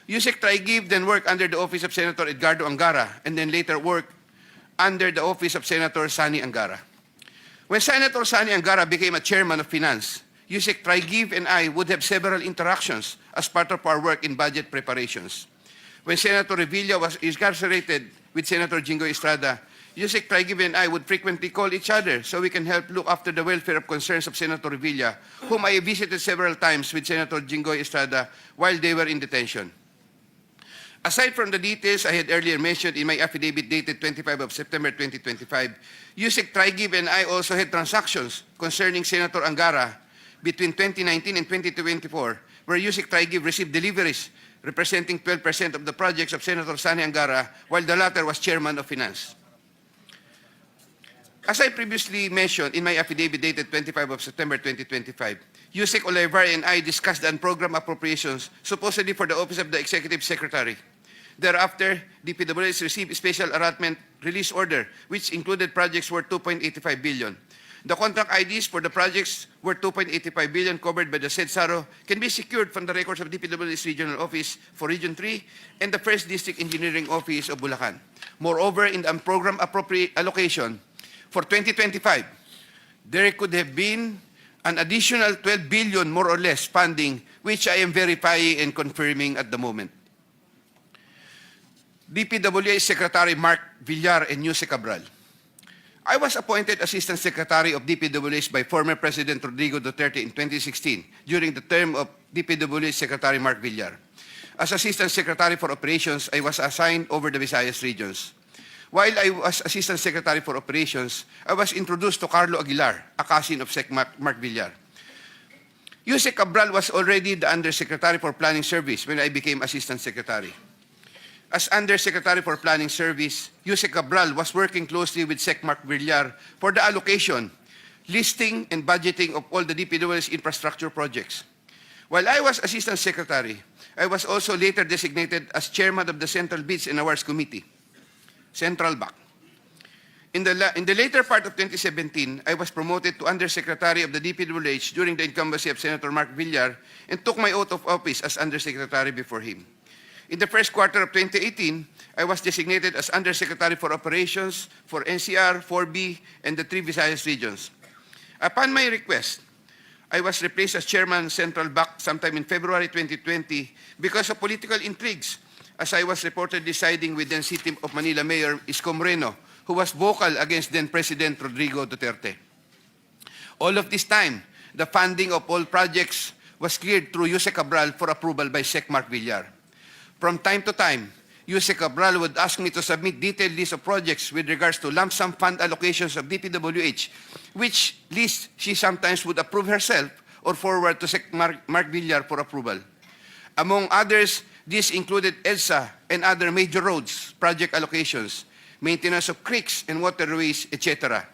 Usec Tri-Give then worked under the office of Senator Edgardo Angara and then later worked under the office of Senator Sani Angara. When Senator Sani Angara became a chairman of finance, Usec Tri-Give and I would have several interactions as part of our work in budget preparations. When Senator Revilla was incarcerated with Senator Jinggoy Estrada, Usec Tri-Give and I would frequently call each other so we can help look after the welfare of concerns of Senator Revilla, whom I visited several times with Senator Jinggoy Estrada while they were in detention. Aside from the details I had earlier mentioned in my affidavit dated 25 of September 2025, Usec Tri-Give and I also had transactions concerning Senator Angara between 2019 and 2024, where Usec Tri-Give received deliveries representing 12% of the projects of Senator Sani Angara, while the latter was chairman of finance. As I previously mentioned in my affidavit dated 25 of September 2025, Usec Olivar and I discussed the unprogrammed appropriations supposedly for the Office of the Executive Secretary. Thereafter, DPWH received a special allotment release order, which included projects worth 2.85 billion. The contract IDs for the projects worth 2.85 billion covered by the said SARO can be secured from the records of DPWH Regional Office for Region 3 and the 1st District Engineering Office of Bulacan. Moreover, in the unprogrammed allocation for 2025, there could have been an additional 12 billion more or less funding, which I am verifying and confirming at the moment. DPWH Secretary Mark Villar and Usec Cabral. I was appointed Assistant Secretary of DPWH by former President Rodrigo Duterte in 2016 during the term of DPWH Secretary Mark Villar. As Assistant Secretary for Operations, I was assigned over the Visayas regions. While I was Assistant Secretary for Operations, I was introduced to Carlo Aguilar, a cousin of Sec Mark Villar. Usec Cabral was already the Undersecretary for Planning Service when I became Assistant Secretary. As Undersecretary for Planning Service, Usec Cabral was working closely with Sec Mark Villar for the allocation, listing, and budgeting of all the DPWH infrastructure projects. While I was Assistant Secretary, I was also later designated as Chairman of the Central Bids and Awards Committee, Central BAC. In the later part of 2017, I was promoted to Undersecretary of the DPWH during the incumbency of Senator Mark Villar and took my oath of office as Undersecretary before him. In the first quarter of 2018, I was designated as Undersecretary for Operations for NCR, 4B, and the 3 Visayas regions. Upon my request, I was replaced as Chairman Central BAC sometime in February 2020 because of political intrigues, as I was reportedly siding with then City of Manila Mayor Isko Moreno, who was vocal against then President Rodrigo Duterte. All of this time, the funding of all projects was cleared through Usec Cabral for approval by Sec Mark Villar. From time to time, Usec Cabral would ask me to submit detailed list of projects with regards to lump sum fund allocations of DPWH, which list she sometimes would approve herself or forward to Sec Mark Villar for approval. Among others, this included EDSA and other major roads, project allocations, maintenance of creeks and waterways, etc.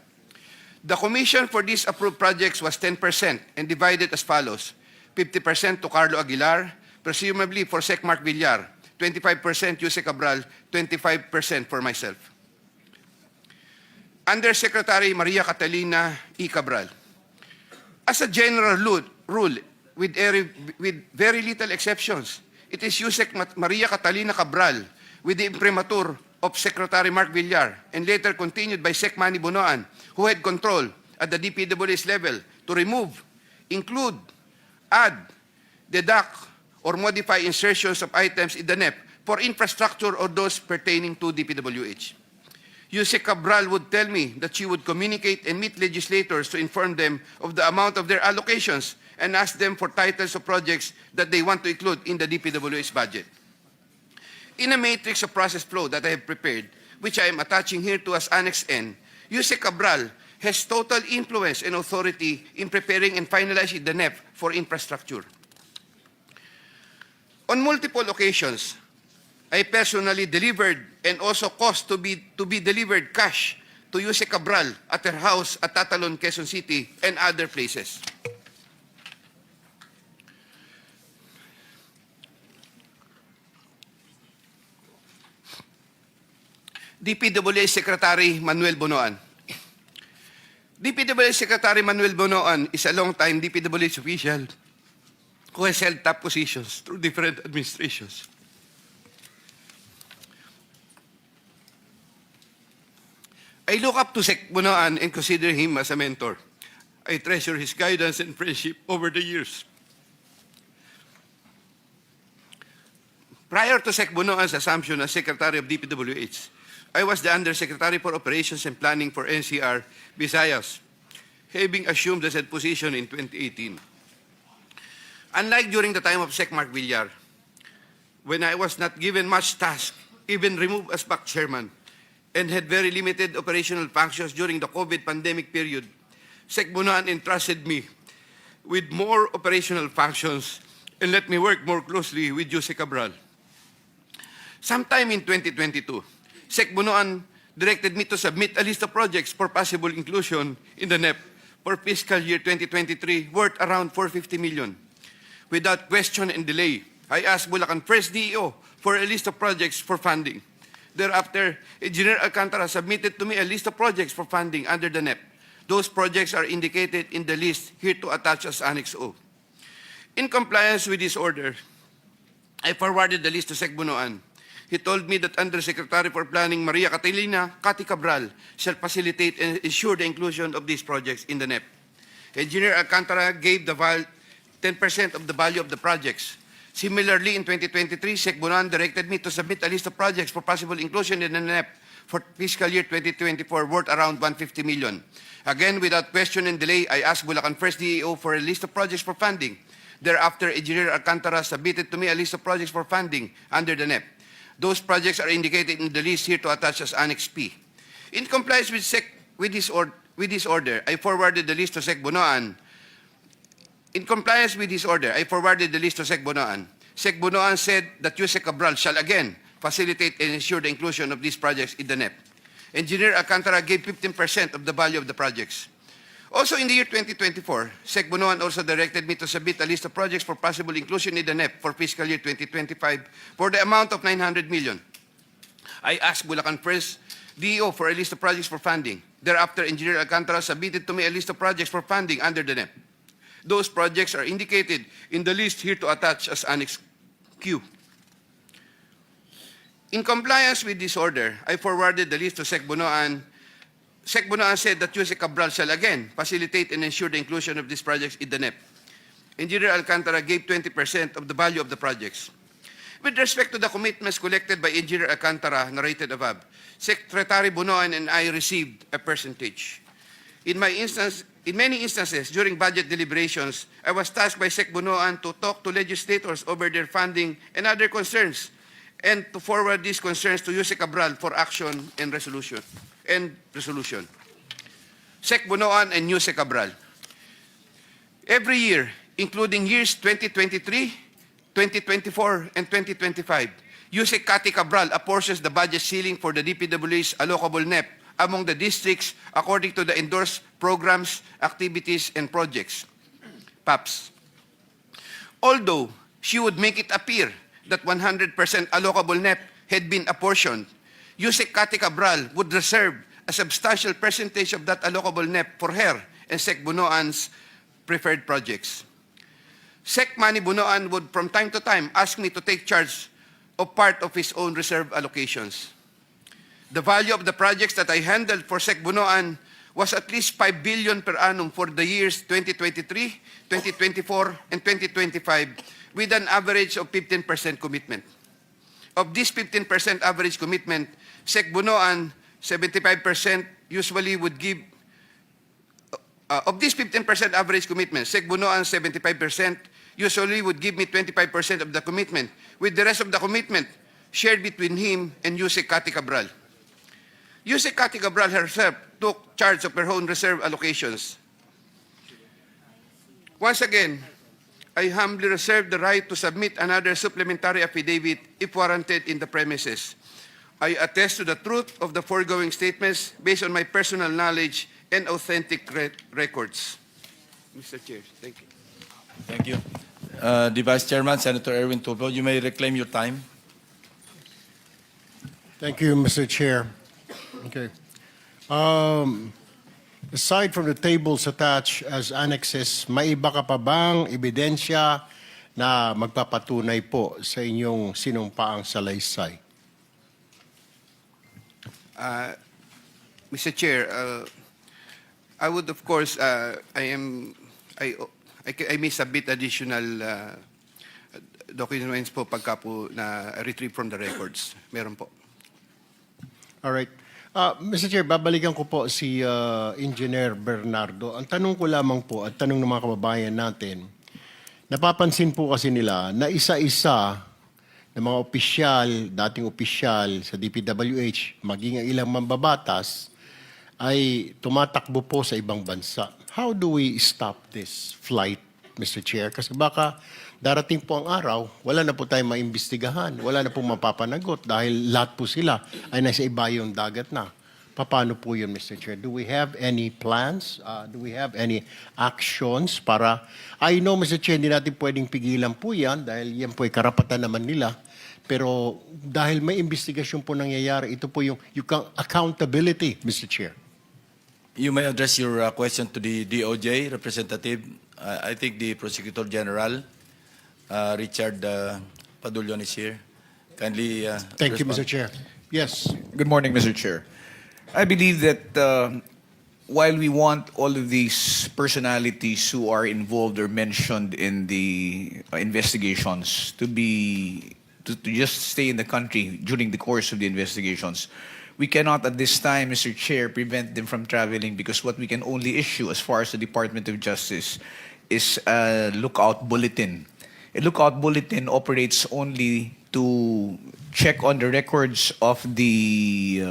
The commission for these approved projects was 10% and divided as follows: 50% to Carlo Aguilar, presumably for Sec Mark Villar, 25% Usec Cabral, 25% for myself. Undersecretary Maria Catalina E. Cabral. As a general rule, with very little exceptions, it is Usec Maria Catalina Cabral with the imprimatur of Secretary Mark Villar and later continued by Sec Manny Bunoan, who had control at the DPWH level to remove, include, add, deduct, or modify insertions of items in the NEP for infrastructure or those pertaining to DPWH. Usec Cabral would tell me that she would communicate and meet legislators to inform them of the amount of their allocations and ask them for titles of projects that they want to include in the DPWH budget. In a matrix of process flow that I have prepared, which I am attaching here to as Annex N, Usec Cabral has total influence and authority in preparing and finalizing the NEP for infrastructure. On multiple occasions, I personally delivered and also caused to be delivered cash to Usec Cabral at her house at Tatalon, Quezon City, and other places. DPWH Secretary Manuel Bonoan. DPWH Secretary Manuel Bonoan is a long-time DPWH official who has held top positions through different administrations. I look up to Sec Bonoan and consider him as a mentor. I treasure his guidance and friendship over the years. Prior to Sec Bonoan's assumption as Secretary of DPWH, I was the Undersecretary for Operations and Planning for NCR Visayas, having assumed the said position in 2018. Unlike during the time of Sec Mark Villar, when I was not given much task, even removed as back chairman, and had very limited operational functions during the COVID pandemic period, Sec Bonoan entrusted me with more operational functions and let me work more closely with Usec Cabral. Sometime in 2022, Sec Bonoan directed me to submit a list of projects for possible inclusion in the NEP for fiscal year 2023 worth around 450 million. Without question and delay, I asked Bulacan First DEO for a list of projects for funding. Thereafter, Engineer Alcantara submitted to me a list of projects for funding under the NEP. Those projects are indicated in the list here to attach as Annex O. In compliance with this order, I forwarded the list to Sec Bonoan. He told me that Undersecretary for Planning Maria Catalina Cati Cabral shall facilitate and ensure the inclusion of these projects in the NEP. Engineer Alcantara gave the 10% of the value of the projects. Similarly, in 2023, Sec Bonoan directed me to submit a list of projects for possible inclusion in the NEP for fiscal year 2024 worth around 150 million. Again, without question and delay, I asked Bulacan First DEO for a list of projects for funding. Thereafter, Engineer Alcantara submitted to me a list of projects for funding under the NEP. Those projects are indicated in the list here to attach as Annex P. In compliance with this order, I forwarded the list to Sec Bonoan. In compliance with this order, I forwarded the list to Sec Bonoan. Sec Bonoan said that Usec Cabral shall again facilitate and ensure the inclusion of these projects in the NEP. Engineer Alcantara gave 15% of the value of the projects. Also in the year 2024, Sec Bonoan also directed me to submit a list of projects for possible inclusion in the NEP for fiscal year 2025 for the amount of 900 million. I asked Bulacan First DEO for a list of projects for funding. Thereafter, Engineer Alcantara submitted to me a list of projects for funding under the NEP. Those projects are indicated in the list here to attach as Annex Q. In compliance with this order, I forwarded the list to Sec Bonoan. Sec Bonoan said that Usec Cabral shall again facilitate and ensure the inclusion of these projects in the NEP. Engineer Alcantara gave 20% of the value of the projects. With respect to the commitments collected by Engineer Alcantara narrated above, Secretary Bonoan and I received a percentage. In many instances, during budget deliberations, I was tasked by Sec Bonoan to talk to legislators over their funding and other concerns, and to forward these concerns to Usec Cabral for action and resolution. Sec Bonoan and Usec Cabral. Every year, including years 2023, 2024, and 2025, Usec Cati Cabral apportions the budget ceiling for the DPWH allocable NEP among the districts according to the endorsed programs, activities, and projects, PAPs. Although she would make it appear that 100% allocable NEP had been apportioned, Usec Cati Cabral would reserve a substantial percentage of that allocable NEP for her and Sec Bonoan's preferred projects. Sec Manny Bonoan would from time to time ask me to take charge of part of his own reserve allocations. The value of the projects that I handled for Sec Bunoan was at least 5 billion per annum for the years 2023, 2024, and 2025, with an average of 15% commitment. Of this 15% average commitment, Sec Bunoan, 75% usually would give, of this 15% average commitment, Sec Bunoan, 75%, usually would give me 25% of the commitment, with the rest of the commitment shared between him and Usec Cathy Cabral. Usec Cathy Cabral herself took charge of her own reserve allocations. Once again, I humbly reserve the right to submit another supplementary affidavit if warranted in the premises. I attest to the truth of the foregoing statements based on my personal knowledge and authentic records. Mr. Chair, thank you. Thank you. The Vice Chairman, Senator Erwin Tulfo, you may reclaim your time. Thank you, Mr. Chair. Okay. Aside from the tables attached as annexes, may iba ka pa bang ebidensya na magpapatunay po sa inyong sinumpaang salaysay? Mr. Chair, I would of course, I may submit additional documents po pagka po na retrieve from the records. Meron po. All right. Mr. Chair, babalikan ko po si Engineer Bernardo. Ang tanong ko lamang po at tanong ng mga kababayan natin, napapansin po kasi nila na isa-isa ng mga opisyal, dating opisyal sa DPWH, maging ang ilang mambabatas, ay tumatakbo po sa ibang bansa. How do we stop this flight, Mr. Chair? Kasi baka darating po ang araw, wala na po tayong maimbestigahan, wala na po mapapanagot dahil lahat po sila ay nasa ibayong dagat na. Paano po yun, Mr. Chair? Do we have any plans? Do we have any actions para... I know, Mr. Chair, hindi natin pwedeng pigilan po yan dahil yan po ay karapatan naman nila. Pero dahil may investigasyon po nangyayari, ito po yung accountability, Mr. Chair. You may address your question to the DOJ representative. I think the Prosecutor General, Richard Padulyon, is here. Kindly Thank you, respond. Mr. Chair. Yes. Good morning, Mr. Chair. I believe that while we want all of these personalities who are involved or mentioned in the investigations to just stay in the country during the course of the investigations, we cannot at this time, Mr. Chair, prevent them from traveling because what we can only issue as far as the Department of Justice is a lookout bulletin. A lookout bulletin operates only to check on the records of the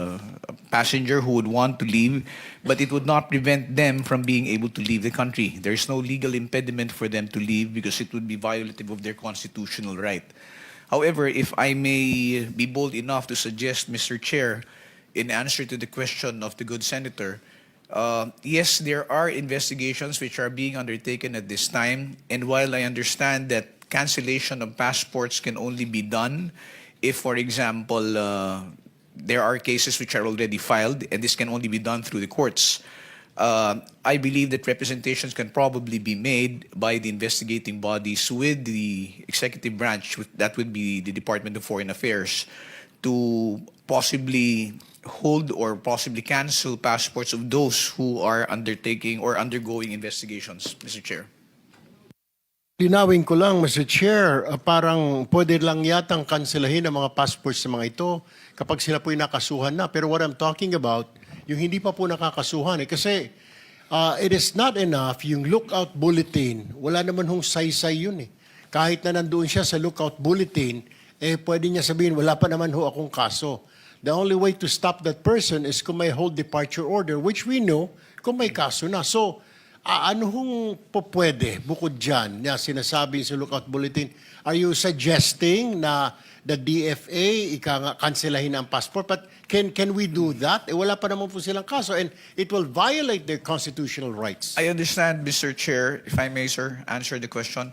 passenger who would want to leave, but it would not prevent them from being able to leave the country. There is no legal impediment for them to leave because it would be violative of their constitutional right. However, if I may be bold enough to suggest, Mr. Chair, in answer to the question of the good senator, yes, there are investigations which are being undertaken at this time, and while I understand that cancellation of passports can only be done if, for example, there are cases which are already filed, and this can only be done through the courts. I believe that representations can probably be made by the investigating bodies with the executive branch, that would be the Department of Foreign Affairs, to possibly hold or possibly cancel passports of those who are undertaking or undergoing investigations, Mr. Chair. Linawin ko lang, Mr. Chair, parang pwede lang yatang kanselahin ang mga passports sa mga ito kapag sila po'y nakasuhan na. Pero what I'm talking about, yung hindi pa po nakakasuhan. Kasi it is not enough yung lookout bulletin. Wala naman hong saysay yun eh. Kahit na nandoon siya sa lookout bulletin, pwede niya sabihin, wala pa naman ho akong kaso. The only way to stop that person is kung may hold departure order, which we know kung may kaso na. So, ano hong pwede bukod dyan na sinasabi sa lookout bulletin? Are you suggesting na the DFA kanselahin ang passport? But can we do that? Wala pa naman po silang kaso and it will violate their constitutional rights. I understand, Mr. Chair, if I may, sir, answer the question.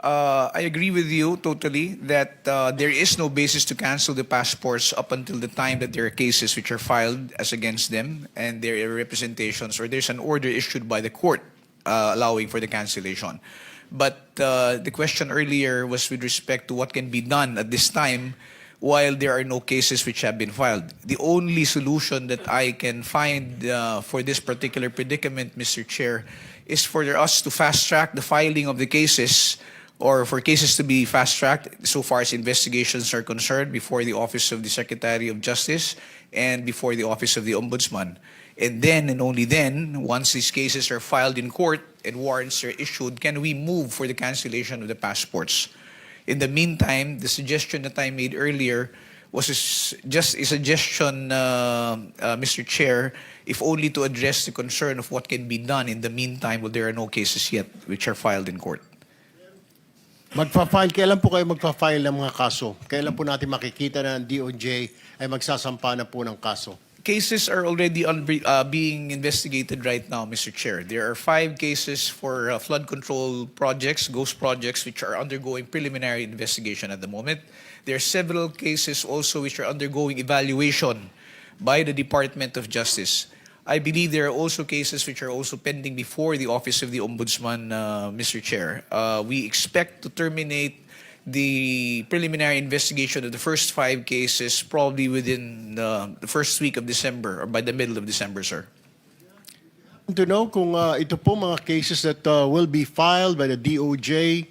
I agree with you totally that there is no basis to cancel the passports up until the time that there are cases which are filed as against them and there are representations or there's an order issued by the court allowing for the cancellation. But the question earlier was with respect to what can be done at this time while there are no cases which have been filed. The only solution that I can find for this particular predicament, Mr. Chair, is for us to fast-track the filing of the cases, or for cases to be fast-tracked so far as investigations are concerned before the Office of the Secretary of Justice and before the Office of the Ombudsman. And then, and only then, once these cases are filed in court and warrants are issued, can we move for the cancellation of the passports. In the meantime, the suggestion that I made earlier was just a suggestion, Mr. Chair, if only to address the concern of what can be done in the meantime while there are no cases yet which are filed in court. Kailan po kayo magpa-file ng mga kaso? Kailan po natin makikita na ang DOJ ay magsasampa na po ng kaso? Cases are already being investigated right now, Mr. Chair. There are 5 cases for flood control projects, ghost projects, which are undergoing preliminary investigation at the moment. There are several cases also which are undergoing evaluation by the Department of Justice. I believe there are also cases which are also pending before the Office of the Ombudsman, Mr. Chair. We expect to terminate the preliminary investigation of the first 5 cases probably within the first week of December or by the middle of December, sir. To know kung ito po mga cases that will be filed by the DOJ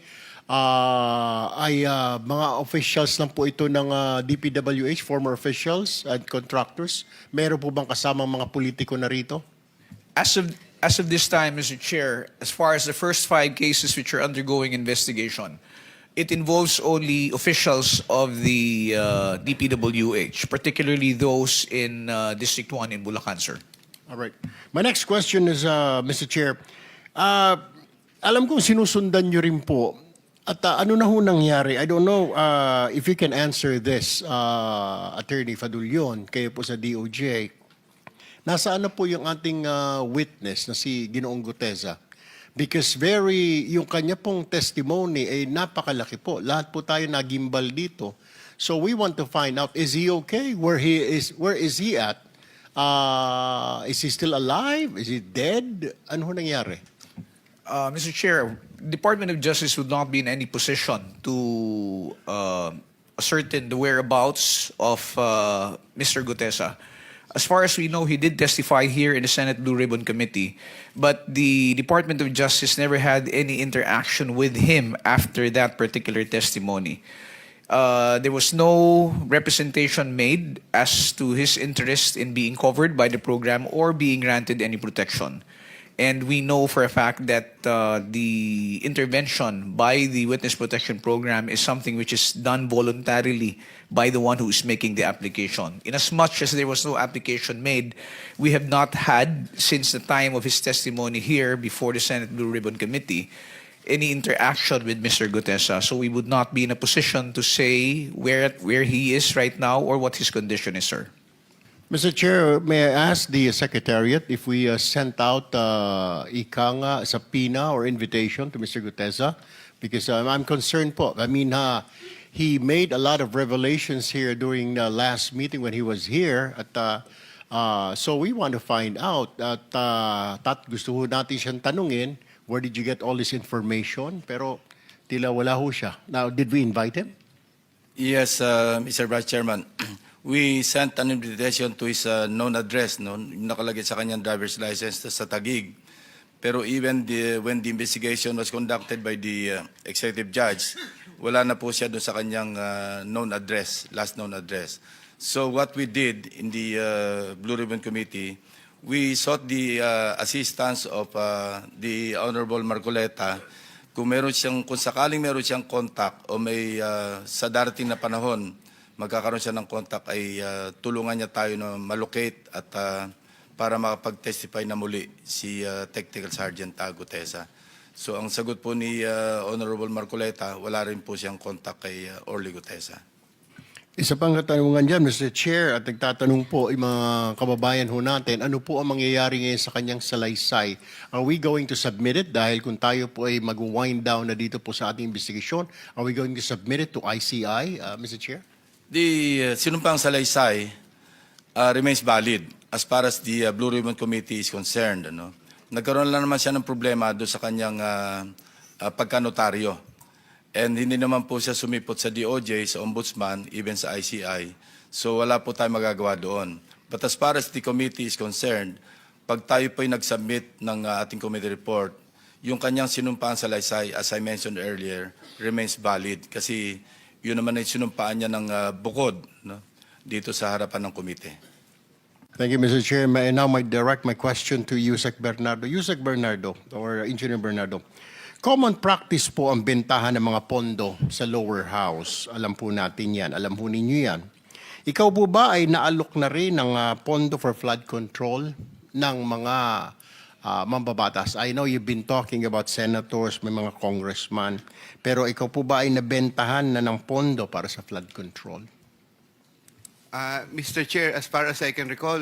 ay mga officials lang po ito ng DPWH, former officials and contractors. Meron po bang kasamang mga politiko na rito? As of this time, Mr. Chair, as far as the first 5 cases which are undergoing investigation, it involves only officials of the DPWH, particularly those in District 1 in Bulacan, sir. All right. My next question is, Mr. Chair, alam kong sinusundan nyo rin po. At ano na ho nangyari? I don't know if you can answer this, Attorney Fadulyon, kayo po sa DOJ. Nasaan na po yung ating witness na si Ginoong Guteza? Because yung kanya pong testimony ay napakalaki po. Lahat po tayo nagimbal dito. So we want to find out, is he okay? Where is he at? Is he still alive? Is he dead? Ano ho nangyari? Mr. Chair, Department of Justice would not be in any position to ascertain the whereabouts of Mr. Gutesa. As far as we know, he did testify here in the Senate Blue Ribbon Committee, but the Department of Justice never had any interaction with him after that particular testimony. There was no representation made as to his interest in being covered by the program or being granted any protection. And we know for a fact that the intervention by the Witness Protection Program is something which is done voluntarily by the one who is making the application. Inasmuch as there was no application made, we have not had, since the time of his testimony here before the Senate Blue Ribbon Committee, any interaction with Mr. Gutesa. So we would not be in a position to say where he is right now or what his condition is, sir. Mr. Chair, may I ask the Secretariat if we sent out subpoena or invitation to Mr. Gutesa? Because I'm concerned po. I mean, he made a lot of revelations here during the last meeting when he was here. So we want to find out at gusto ho natin siyang tanungin, where did you get all this information? Pero tila wala ho siya. Now, did we invite him? Yes, Mr. Vice Chairman. We sent an invitation to his known address, no? Nakalagay sa kanyang driver's license sa Taguig. Pero even when the investigation was conducted by the executive judge, wala na po siya doon sa kanyang known address, last known address. So what we did in the Blue Ribbon Committee, we sought the assistance of the Honorable Marcoleta kung sakaling meron siyang contact o may sa darating na panahon magkakaroon siya ng contact ay tulungan niya tayo na malocate at para makapag-testify na muli si Technical Sergeant Gutesa. So ang sagot po ni Honorable Marcoleta, wala rin po siyang contact kay Orly Gutesa. Isa pang katanungan dyan, Mr. Chair, at nagtatanong po yung mga kababayan ho natin, ano po ang mangyayari ngayon sa kanyang salaysay? Are we going to submit it? Dahil kung tayo po ay mag-wind down na dito po sa ating investigation, are we going to submit it to ICI, Mr. Chair? The sinumpang salaysay remains valid as far as the Blue Ribbon Committee is concerned. Nagkaroon lang naman siya ng problema doon sa kanyang pagkanotaryo. And hindi naman po siya sumipot sa DOJ, sa Ombudsman, even sa ICI. So wala po tayong magagawa doon. But as far as the committee is concerned, pag tayo po ay nag-submit ng ating committee report, yung kanyang sinumpaan sa Laysay, as I mentioned earlier, remains valid. Kasi yun naman ay sinumpaan niya ng bukod, no, dito sa harapan ng komite. Thank you, Mr. Chair. And now I direct my question to Usec Bernardo. Usec Bernardo, or Engineer Bernardo. Common practice po ang bentahan ng mga pondo sa lower house. Alam po natin yan. Alam po ninyo yan. Ikaw po ba ay naalok na rin ng pondo for flood control ng mga mambabatas? I know you've been talking about senators, may mga congressman, pero ikaw po ba ay nabentahan na ng pondo para sa flood control? Mr. Chair, as far as I can recall,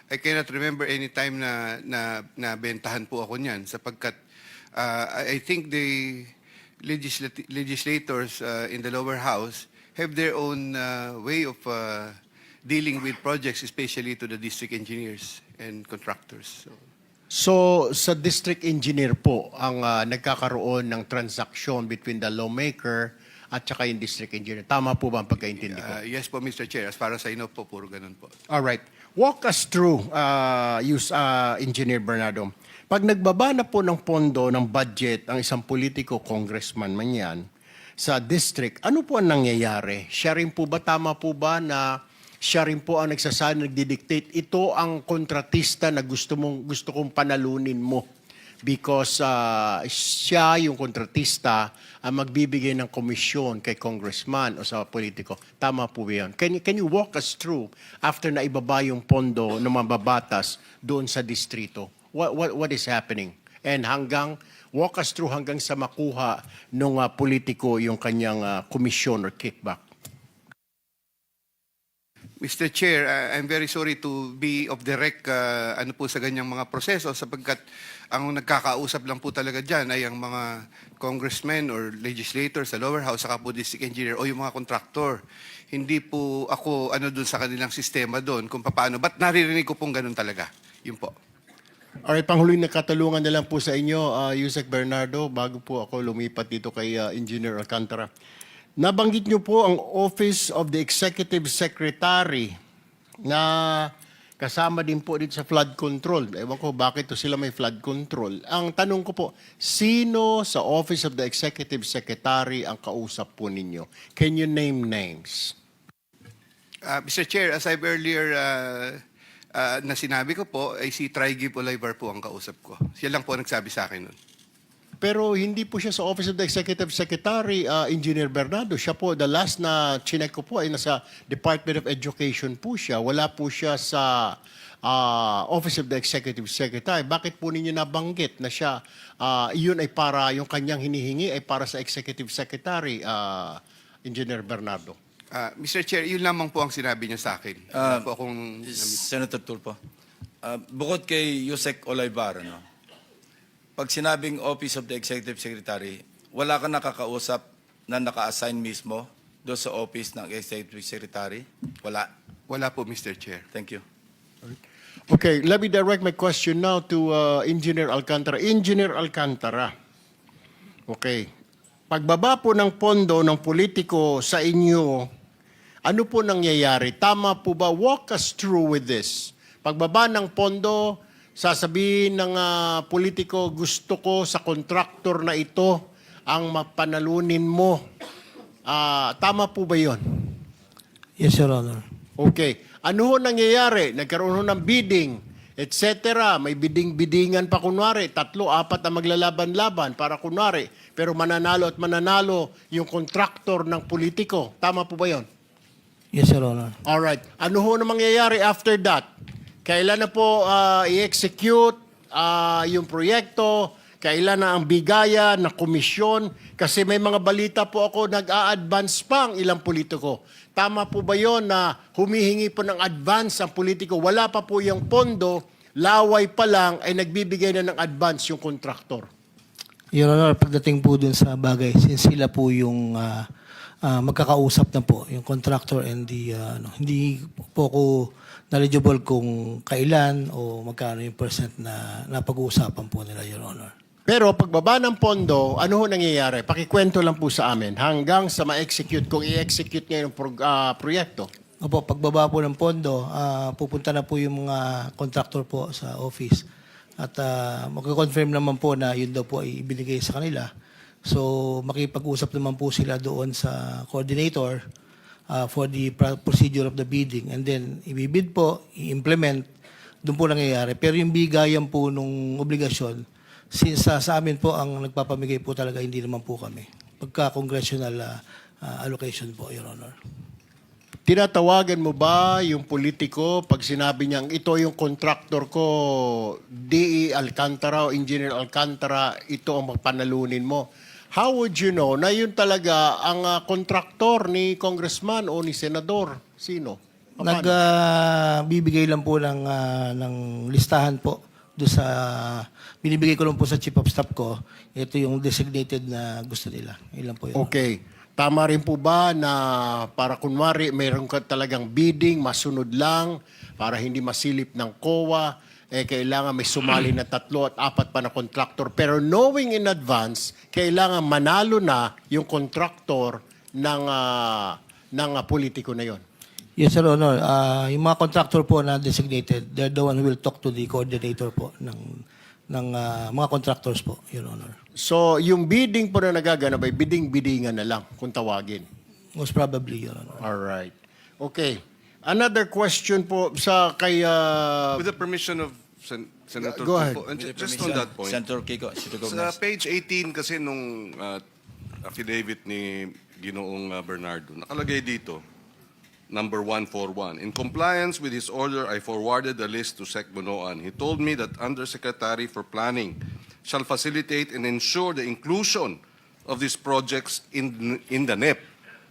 I cannot remember any time na bentahan po ako niyan sapagkat I think the legislators in the lower house have their own way of dealing with projects, especially to the district engineers and contractors. So, sa district engineer po ang nagkakaroon ng transaction between the lawmaker at saka yung district engineer. Tama po ba ang pagkaintindi ko? Yes po, Mr. Chair. As far as I know po, puro ganun po. All right. Walk us through, Engineer Bernardo. Pag nagbaba na po ng pondo ng budget ang isang politiko, congressman man yan, sa district, ano po ang nangyayari? Siya rin po ba, tama po ba na siya rin po ang nagsasabi, nagdidictate, ito ang kontratista na gusto kong panalunin mo because siya yung kontratista ang magbibigay ng komisyon kay congressman o sa politiko. Tama po ba yan? Can you walk us through after na ibaba yung pondo ng mababatas doon sa distrito? What is happening? And walk us through hanggang sa makuha ng politiko yung kanyang komisyon or kickback. Mr. Chair, I'm very sorry to be off the rec ano po sa ganyang mga proseso sapagkat ang nagkakausap lang po talaga dyan ay ang mga congressmen or legislators sa lower house saka po district engineer o yung mga contractor. Hindi po ako doon sa kanilang sistema doon kung paano. Ba't naririnig ko pong ganun talaga? Yun po. Alright, panghuling na katalungan na lang po sa inyo, Usec Bernardo, bago po ako lumipat dito kay Engineer Alcantara. Nabanggit niyo po ang Office of the Executive Secretary na kasama din po dito sa flood control. Ewan ko bakit to sila may flood control. Ang tanong ko po, sino sa Office of the Executive Secretary ang kausap po ninyo? Can you name names? Mr. Chair, as I've earlier na sinabi ko po, ay si Trigib Olivar po ang kausap ko. Siya lang po nagsabi sa akin nun. Pero hindi po siya sa Office of the Executive Secretary, Engineer Bernardo. Siya po, the last na chinek ko po ay nasa Department of Education po siya. Wala po siya sa Office of the Executive Secretary. Bakit po ninyo nabanggit na siya, yun ay para, yung kanyang hinihingi ay para sa Executive Secretary, Engineer Bernardo? Mr. Chair, yun lamang po ang sinabi niya sa akin. Po akong... Senator Tulfo, bukod kay Usec Olivar, pag sinabing Office of the Executive Secretary, wala ka nakakausap na naka-assign mismo doon sa Office ng Executive Secretary? Wala? Wala po, Mr. Chair. Thank you. Okay, let me direct my question now to Engineer Alcantara. Engineer Alcantara, okay, pagbaba po ng pondo ng politiko sa inyo, ano po nangyayari? Tama po ba? Walk us through with this. Pagbaba ng pondo, sasabihin ng politiko, gusto ko sa contractor na ito ang mapanalunin mo. Tama po ba yun? Yes, Your Honor. Okay. Ano ho nangyayari? Nagkaroon ho ng bidding, etc. May bidding-biddingan pa kunwari. 3, 4 na maglalaban-laban para kunwari. Pero mananalo at mananalo yung contractor ng politiko. Tama po ba yun? Yes, Your Honor. Alright. Ano ho na mangyayari after that? Kailan na po i-execute yung proyekto? Kailan na ang bigaya na komisyon? Kasi may mga balita po ako, nag-a-advance pa ang ilang politiko. Tama po ba yon na humihingi po ng advance ang politiko? Wala pa po yung pondo, laway pa lang ay nagbibigay na ng advance yung kontraktor. Your Honor, pagdating po dun sa bagay, since sila po yung magkakausap na po, yung contractor and the, hindi po ko knowledgeable kung kailan o magkano yung percent na napag-uusapan po nila, Your Honor. Pero pagbaba ng pondo, ano ho nangyayari? Pakikwento lang po sa amin hanggang sa ma-execute, kung i-execute ngayon yung proyekto. Opo, pagbaba po ng pondo, pupunta na po yung mga contractor po sa office. At magko-confirm naman po na yun daw po ay ibinigay sa kanila. So makipag-usap naman po sila doon sa coordinator for the procedure of the bidding. And then ibibid po, i-implement, doon po nangyayari. Pero yung bigayan po nung obligasyon, since sa amin po ang nagpapamigay po talaga, hindi naman po kami. Pagka-congressional allocation po, Your Honor. Tinatawagan mo ba yung politiko pag sinabi niyang ito yung contractor ko, DE Alcantara o Engineer Alcantara, ito ang panalunin mo? How would you know na yun talaga ang contractor ni congressman o ni senador? Sino? Nagbibigay lang po ng listahan po doon sa binibigay ko lang po sa chief of staff ko. Ito yung designated na gusto nila. Ilan po yun. Okay. Tama rin po ba na para kunwari mayroon ka talagang bidding, masunod lang, para hindi masilip ng COA, kailangan may sumali na 3 at 4 pa na contractor. Pero knowing in advance, kailangan manalo na yung contractor ng politiko na yon. Yes, Sir Honor. Yung mga contractor po na designated, they're the one who will talk to the coordinator po ng mga contractors po, Your Honor. So, yung bidding po na nagaganap ay bidding-biddingan na lang kung tawagin. Most probably, Your Honor. All right. Okay. Another question po sa kay... With the permission of Senator Go ahead. Kiko, and just on that point, Senator Kiko, sa page 18 kasi nung affidavit ni Ginoong Bernardo, nakalagay dito, number 141. In compliance with his order, I forwarded the list to Sec Bonoan. He told me that Undersecretary for Planning shall facilitate and ensure the inclusion of these projects in the NEP.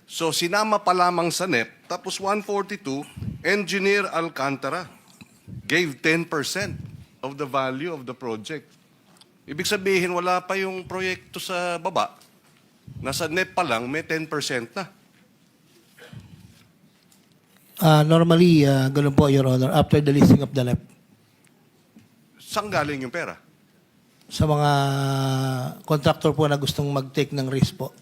So sinama pa lamang sa NEP, tapos 142, Engineer Alcantara gave 10% of the value of the project. Ibig sabihin, wala pa yung proyekto sa baba. Nasa NEP pa lang, may 10% na. Normally, ganun po, Your Honor, after the listing of the NEP. Saan galing yung pera? Sa mga contractor po na gustong mag-take ng risk po.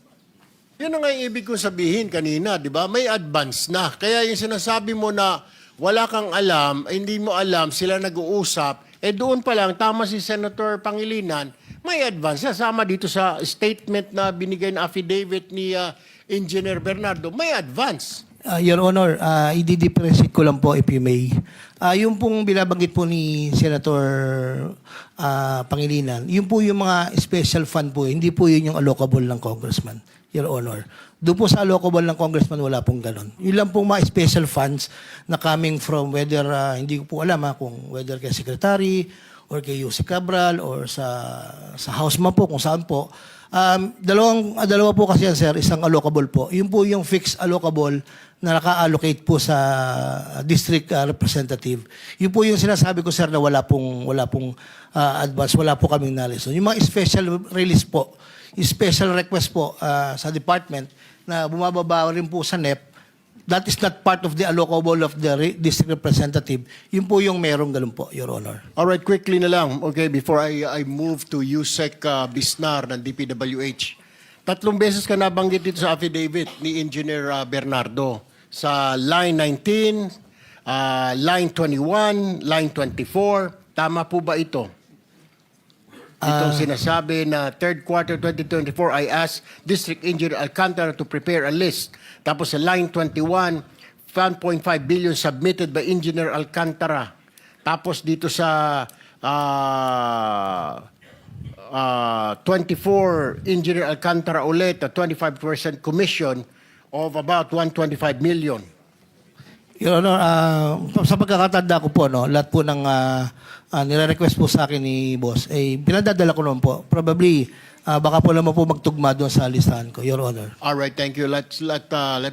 Yun ang ibig kong sabihin kanina, di ba? May advance na. Kaya yung sinasabi mo na wala kang alam, hindi mo alam, sila nag-uusap, doon pa lang, tama si Senator Pangilinan, may advance na. Sama dito sa statement na binigay na affidavit ni Engineer Bernardo, may advance. Your Honor, i-depress ko lang po if you may. Yung pong binabanggit po ni Senator Pangilinan, yun po yung mga special fund po, hindi po yun yung allocable ng congressman, Your Honor. Doon po sa allocable ng congressman, wala pong ganon. Yun lang pong mga special funds na coming from whether, hindi ko po alam kung whether kay Secretary or kay Usec Cabral or sa House man po, kung saan po. Dalawa po kasi yan, sir, isang allocable po. Yun po yung fixed allocable na naka-allocate po sa district representative. Yun po yung sinasabi ko, sir, na wala pong advance, wala po kaming knowledge. Yung mga special release po, special request po sa department na bumababa rin po sa NEP, that is not part of the allocable of the district representative. Yun po yung merong ganun po, Your Honor. All right, quickly na lang, okay, before I move to Usec Bisnar ng DPWH. 3 beses ka nabanggit dito sa affidavit ni Engineer Bernardo. Sa line 19, line 21, line 24. Tama po ba ito? Itong sinasabi na third quarter 2024, I asked District Engineer Alcantara to prepare a list. Tapos sa line 21, 1.5 billion submitted by Engineer Alcantara. Tapos dito sa 24, Engineer Alcantara ulit, a 25% commission of about 125 million. Your Honor, sa pagkakatanda ko po, no, lahat po ng nire-request po sa akin ni Boss, pinadadala ko naman po. Probably, baka po naman po magtugma doon sa listahan ko, Your Honor. All right, thank you. Let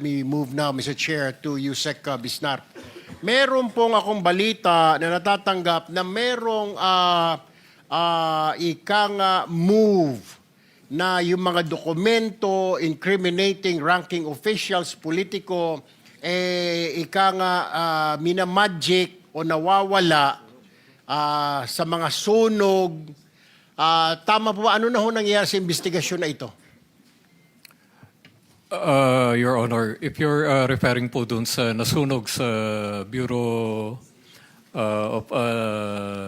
me move now, Mr. Chair, to Usec Bisnar. Meron pong akong balita na natatanggap na merong move na yung mga dokumento incriminating ranking officials, politiko, minamagic o nawawala sa mga sunog Tama po ba? Ano na ho nangyayari sa investigasyon na ito? Your Honor, if you're referring po dun sa nasunog sa Bureau of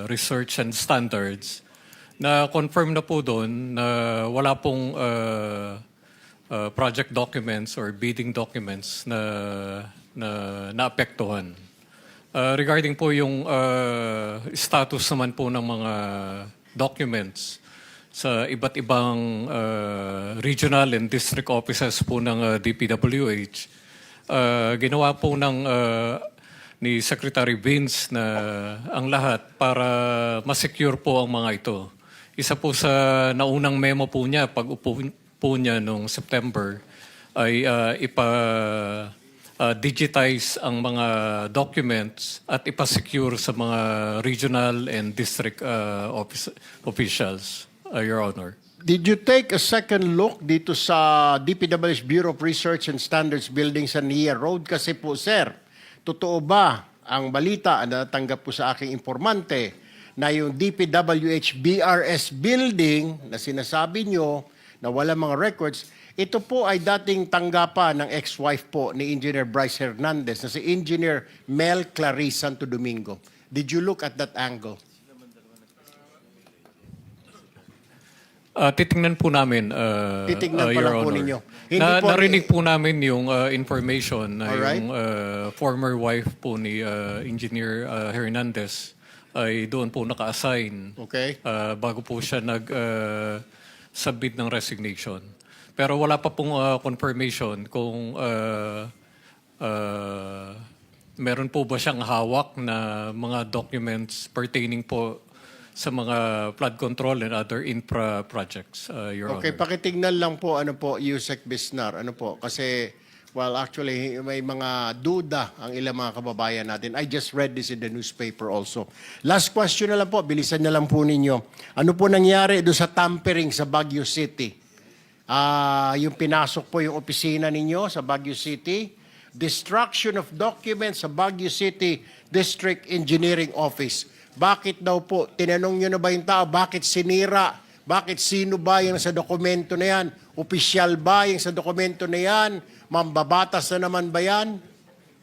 Research and Standards, na-confirm na po doon na wala pong project documents or bidding documents na naapektuhan. Regarding po yung status naman po ng mga documents sa iba't ibang regional and district offices po ng DPWH, ginawa po ni Secretary Vince na ang lahat para ma-secure po ang mga ito. Isa po sa naunang memo po niya, pag-upo po niya noong September, ay digitize ang mga documents at ipa-secure sa mga regional and district officials, Your Honor. Did you take a second look dito sa DPWH Bureau of Research and Standards Building sa Nia Road? Kasi po, sir, totoo ba ang balita na natanggap po sa aking informante na yung DPWH BRS Building na sinasabi nyo na wala mga records, ito po ay dating tanggapan ng ex-wife po ni Engineer Brice Hernandez na si Engineer Mel Clarice Santo Domingo. Did you look at that angle? Titingnan po namin, Titingnan pa Your lang po Honor. ninyo. Hindi po- Narinig po namin yung information na Alright. yung former wife po ni Engineer Hernandez ay doon po naka-assign Okay. bago po siya nag-submit ng resignation. Pero wala pa pong confirmation kung meron po ba siyang hawak na mga documents pertaining po sa mga flood control and other infra projects, Your Okay, Honor. pakitignan lang po, Usec Bisnar, kasi, well, actually, may mga duda ang ilang mga kababayan natin. I just read this in the newspaper also. Last question na lang po, bilisan na lang po ninyo. Ano po nangyari doon sa tampering sa Baguio City? Yung pinasok po yung opisina ninyo sa Baguio City, destruction of documents sa Baguio City District Engineering Office. Bakit daw po? Tinanong nyo na ba yung tao? Bakit sinira? Bakit sino ba yung sa dokumento na yan? Opisyal ba yung sa dokumento na yan? Mambabatas na naman ba yan?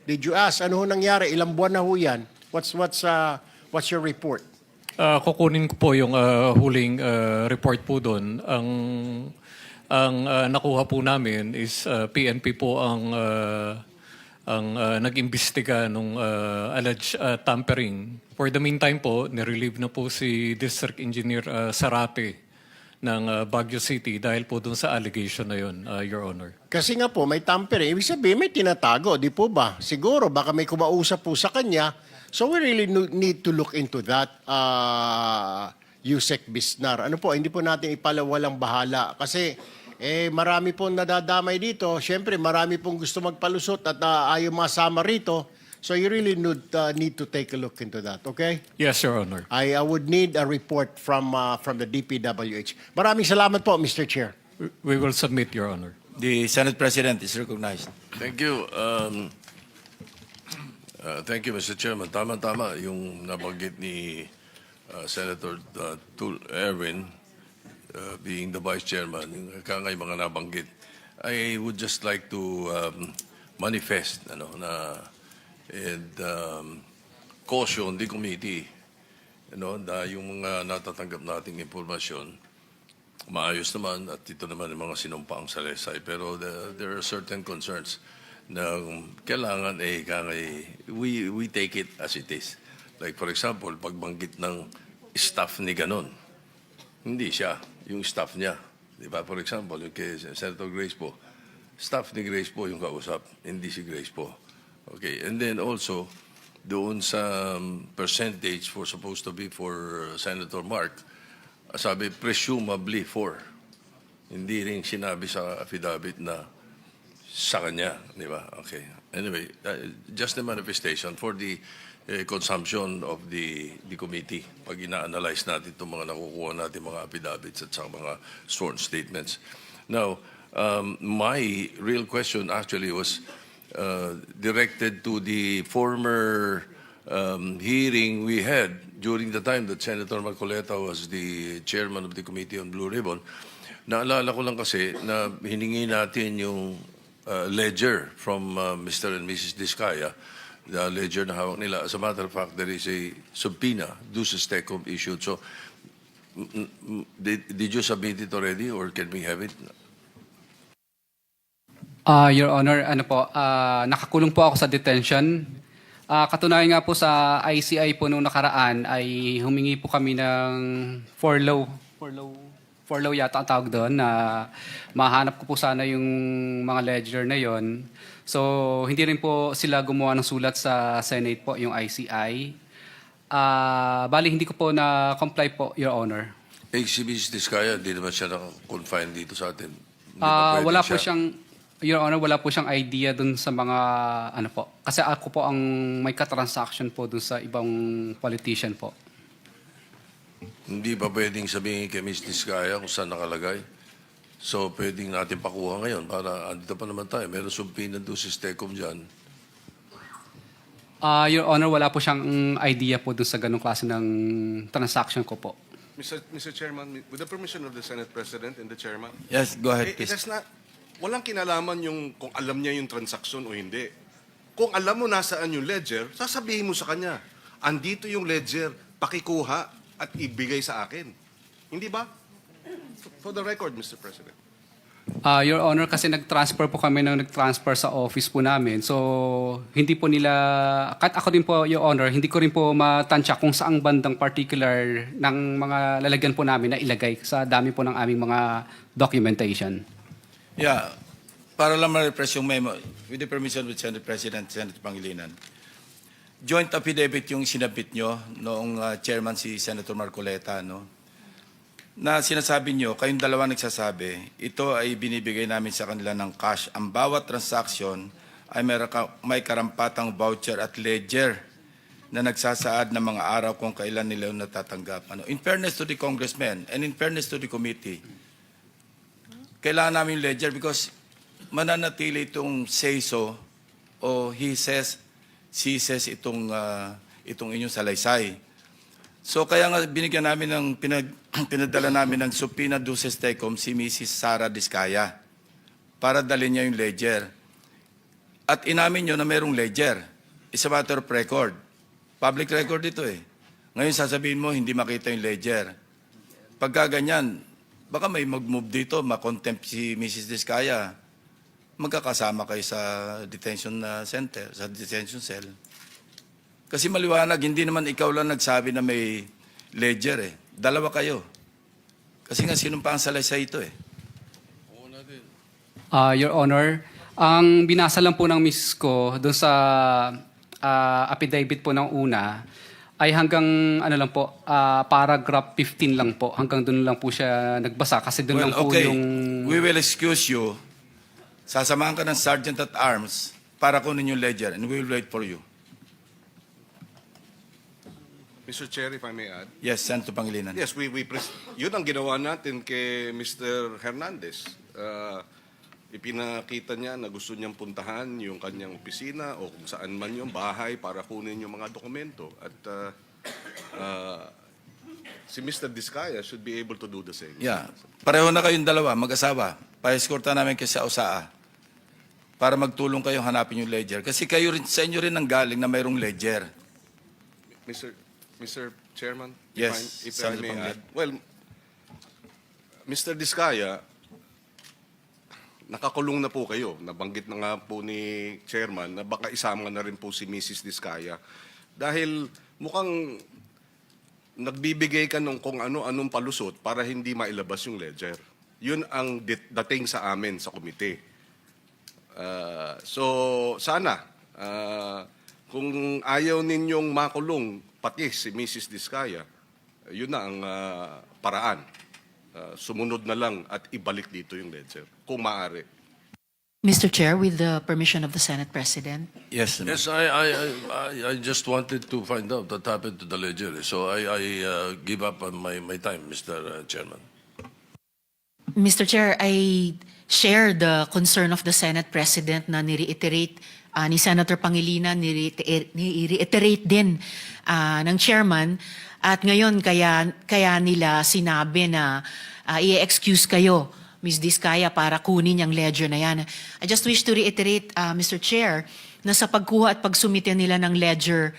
Did you ask? Ano ho nangyari? Ilang buwan na ho yan? What's your report? Kukunin ko po yung huling report po doon. Ang nakuha po namin is PNP po ang nag-imbestiga nung alleged tampering. For the meantime po, nirelieve na po si District Engineer Sarate ng Baguio City dahil po dun sa allegation na yun, Your Honor. Kasi nga po, may tampering. Ibig sabihin, may tinatago. Di po ba? Siguro, baka may kumausap po sa kanya. So we really need to look into that, Usec Bisnar. Ano po, hindi po natin ipalawalang bahala. Kasi marami pong nadadamay dito. Siyempre, marami pong gusto magpalusot at ayaw masama rito. So you really need to take a look into that, okay? Yes, Your Honor. I would need a report from the DPWH. Maraming salamat po, Mr. Chair. We will submit, Your Honor. The Senate President is recognized. Thank you. Thank you, Mr. Chairman. Tama-tama yung nabanggit ni Senator Erwin, being the Vice Chairman, yung kangay mga nabanggit. I would just like to manifest and caution the committee na yung mga natatanggap nating impormasyon maayos naman at ito naman yung mga sinumpaang salaysay, pero there are certain concerns na kailangan we take it as it is. Like for example, pagbanggit ng staff ni ganon, hindi siya, yung staff niya. Di ba? For example, yung kay Senator Grace po, staff ni Grace po yung kausap, hindi si Grace po. Okay, and then also, doon sa percentage supposed to be for Senator Mark, sabi, presumably for. Hindi rin sinabi sa affidavit na sa kanya, di ba? Okay. Anyway, just a manifestation for the consumption of the committee pag ina-analyze natin itong mga nakukuha natin mga affidavits at sa mga sworn statements. Now, my real question actually was directed to the former hearing we had during the time that Senator Marcoleta was the chairman of the Committee on Blue Ribbon, naalala ko lang kasi na hiningi natin yung ledger from Mr. and Mrs. Discaya, the ledger na hawak nila. As a matter of fact, there is a subpoena, duces tecum issued. So, did you submit it already or can we have it? Your Honor, nakakulong po ako sa detention. Katunayan nga po sa ICI po nung nakaraan ay humingi po kami ng for law yata ang tawag doon na mahanap ko po sana yung mga ledger na yon. So hindi rin po sila gumawa ng sulat sa Senate po yung ICI. Bali hindi ko po na-comply po, Your Honor. Si Mrs. Discaya, di naman siya naka-confine dito sa atin. Hindi ba pwede Wala po siya? siyang, Your Honor, wala po siyang idea dun sa mga, kasi ako po ang may katransaction po dun sa ibang politician po. Hindi ba pwedeng sabihin kay Ms. Discaya kung saan nakalagay? So, pwedeng natin pakuha ngayon para andito pa naman tayo. Meron subpoena duces tecum dyan. Your Honor, wala po siyang idea po dun sa ganung klase ng transaction ko po. Mr. Chairman, with the permission of the Senate President and the Chairman, Yes, go ahead, it please. has not, walang kinalaman yung kung alam niya yung transaksyon o hindi. Kung alam mo nasaan yung ledger, sasabihin mo sa kanya, andito yung ledger, pakikuha at ibigay sa akin. Hindi ba? For the record, Mr. President. Your Honor, kasi nag-transfer po kami ng nag-transfer sa office po namin. So, hindi po nila, kahit ako din po, Your Honor, hindi ko rin po matansya kung saang bandang particular ng mga lalagyan po namin na ilagay sa dami po ng aming mga documentation. Yeah, para lang ma-refresh yung memo, with the permission of Senate President, Senator Pangilinan. Joint affidavit yung sinabit nyo noong chairman si Senator Marcoleta, no? Na sinasabi nyo, kayong dalawa nagsasabi, ito ay binibigay namin sa kanila ng cash. Ang bawat transaction ay may karampatang voucher at ledger na nagsasaad ng mga araw kung kailan nila yung natatanggap. Ano? In fairness to the congressmen and in fairness to the committee, kailangan namin yung ledger because mananatili itong say-so o he says, she says itong inyong salaysay. So kaya nga binigyan namin ng pinadala namin ng subpoena duces tecum si Mrs. Sarah Discaya para dalhin niya yung ledger. At inamin nyo na mayroong ledger. It's a matter of record. Public record ito eh. Ngayon sasabihin mo hindi makita yung ledger. Pagka ganyan, baka may mag-move dito, makontempt si Mrs. Discaya. Magkakasama kayo sa detention center, sa detention cell. Kasi maliwanag, hindi naman ikaw lang nagsabi na may ledger eh. Dalawa kayo. Kasi nga sinumpa ang salaysay ito eh. Your Honor, ang binasa lang po ng miss ko doon sa affidavit po ng una ay hanggang paragraph 15 lang po. Hanggang doon lang po siya nagbasa kasi doon lang po okay. yung... We will excuse you. Sasamahan ka ng Sergeant at Arms para kunin yung ledger and we will wait for you. Mr. Chair, if I may add. Yes, Senator Pangilinan. Yes, yun ang ginawa natin kay Mr. Hernandez. Ipinakita niya na gusto niyang puntahan yung kanyang opisina o kung saan man yung bahay para kunin yung mga dokumento. At si Mr. Discaya should be able to do the same. Yeah. Pareho na kayong dalawa, mag-asawa. Pa-escorta namin kayo sa USAA para magtulong kayong hanapin yung ledger. Kasi kayo rin, sa inyo rin ang galing na mayroong ledger. Mr. Chairman, Yes, if I Senator may Pangilinan. add. Well, Mr. Discaya, nakakulong na po kayo. Nabanggit na nga po ni Chairman na baka isama na rin po si Mrs. Discaya. Dahil mukhang nagbibigay ka ng kung ano-anong palusot para hindi mailabas yung ledger. Yun ang dating sa amin sa komite. So, sana, kung ayaw ninyong makulong pati si Mrs. Discaya, yun na ang paraan. Sumunod na lang at ibalik dito yung ledger, kung maaari. Mr. Chair, with the permission of the Senate President. Yes, Yes, I just wanted to find out what happened to the ledger. So I give up on my time, Mr. Chairman. Mr. Chair, I share the concern of the Senate President na ni-reiterate ni Senator Pangilinan, ni-reiterate din ng chairman. At ngayon, kaya nila sinabi na i-excuse kayo, Ms. Discaya, para kunin yung ledger na yan. I just wish to reiterate, Mr. Chair, na sa pagkuha at pagsumite nila ng ledger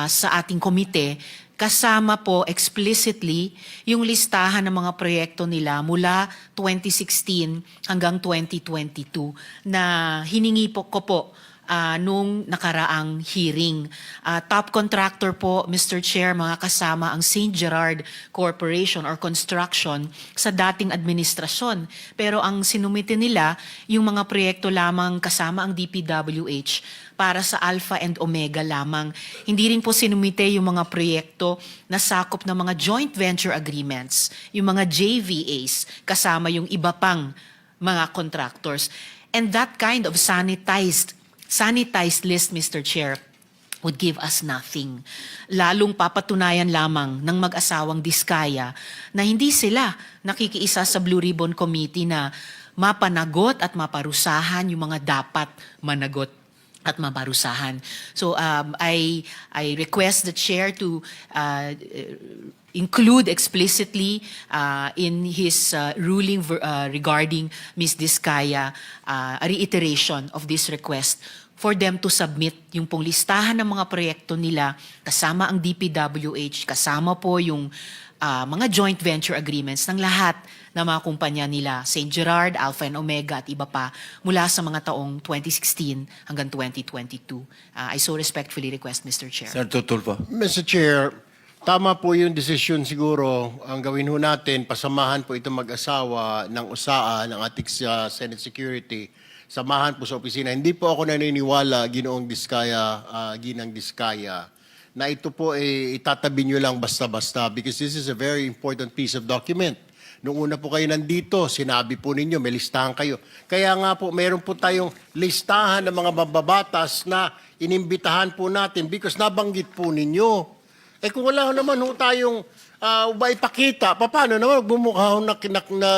sa ating komite, kasama po explicitly yung listahan ng mga proyekto nila mula 2016 hanggang 2022 na hiningi ko po nung nakaraang hearing. Top contractor po, Mr. Chair, mga kasama ang St. Gerard Corporation or Construction sa dating administrasyon. Pero ang sinumite nila, yung mga proyekto lamang kasama ang DPWH para sa Alpha and Omega lamang. Hindi rin po sinumite yung mga proyekto na sakop ng mga joint venture agreements, yung mga JVAs, kasama yung iba pang mga contractors. And that kind of sanitized list, Mr. Chair, would give us nothing. Lalong papatunayan lamang ng mag-asawang Discaya na hindi sila nakikiisa sa Blue Ribbon Committee na mapanagot at maparusahan yung mga dapat managot at maparusahan. So I request the chair to include explicitly in his ruling regarding Ms. Discaya a reiteration of this request for them to submit yung pong listahan ng mga proyekto nila kasama ang DPWH, kasama po yung mga joint venture agreements ng lahat ng mga kumpanya nila, St. Gerard, Alpha and Omega at iba pa mula sa mga taong 2016 hanggang 2022. I so respectfully request, Mr. Chair. Senator Tulfo. Mr. Chair, tama po yung desisyon siguro. Ang gawin ho natin, pasamahan po itong mag-asawa ng USAA, ng ating Senate Security, samahan po sa opisina. Hindi po ako naniniwala, Ginang Discaya, na ito po itatabi nyo lang basta-basta because this is a very important piece of document. Noong una po kayo nandito, sinabi po ninyo, may listahan kayo. Kaya nga po, mayroon po tayong listahan ng mga mababatas na inimbitahan po natin because nabanggit po ninyo. Kung wala naman ho tayong ipakita, paano naman bumukha ho na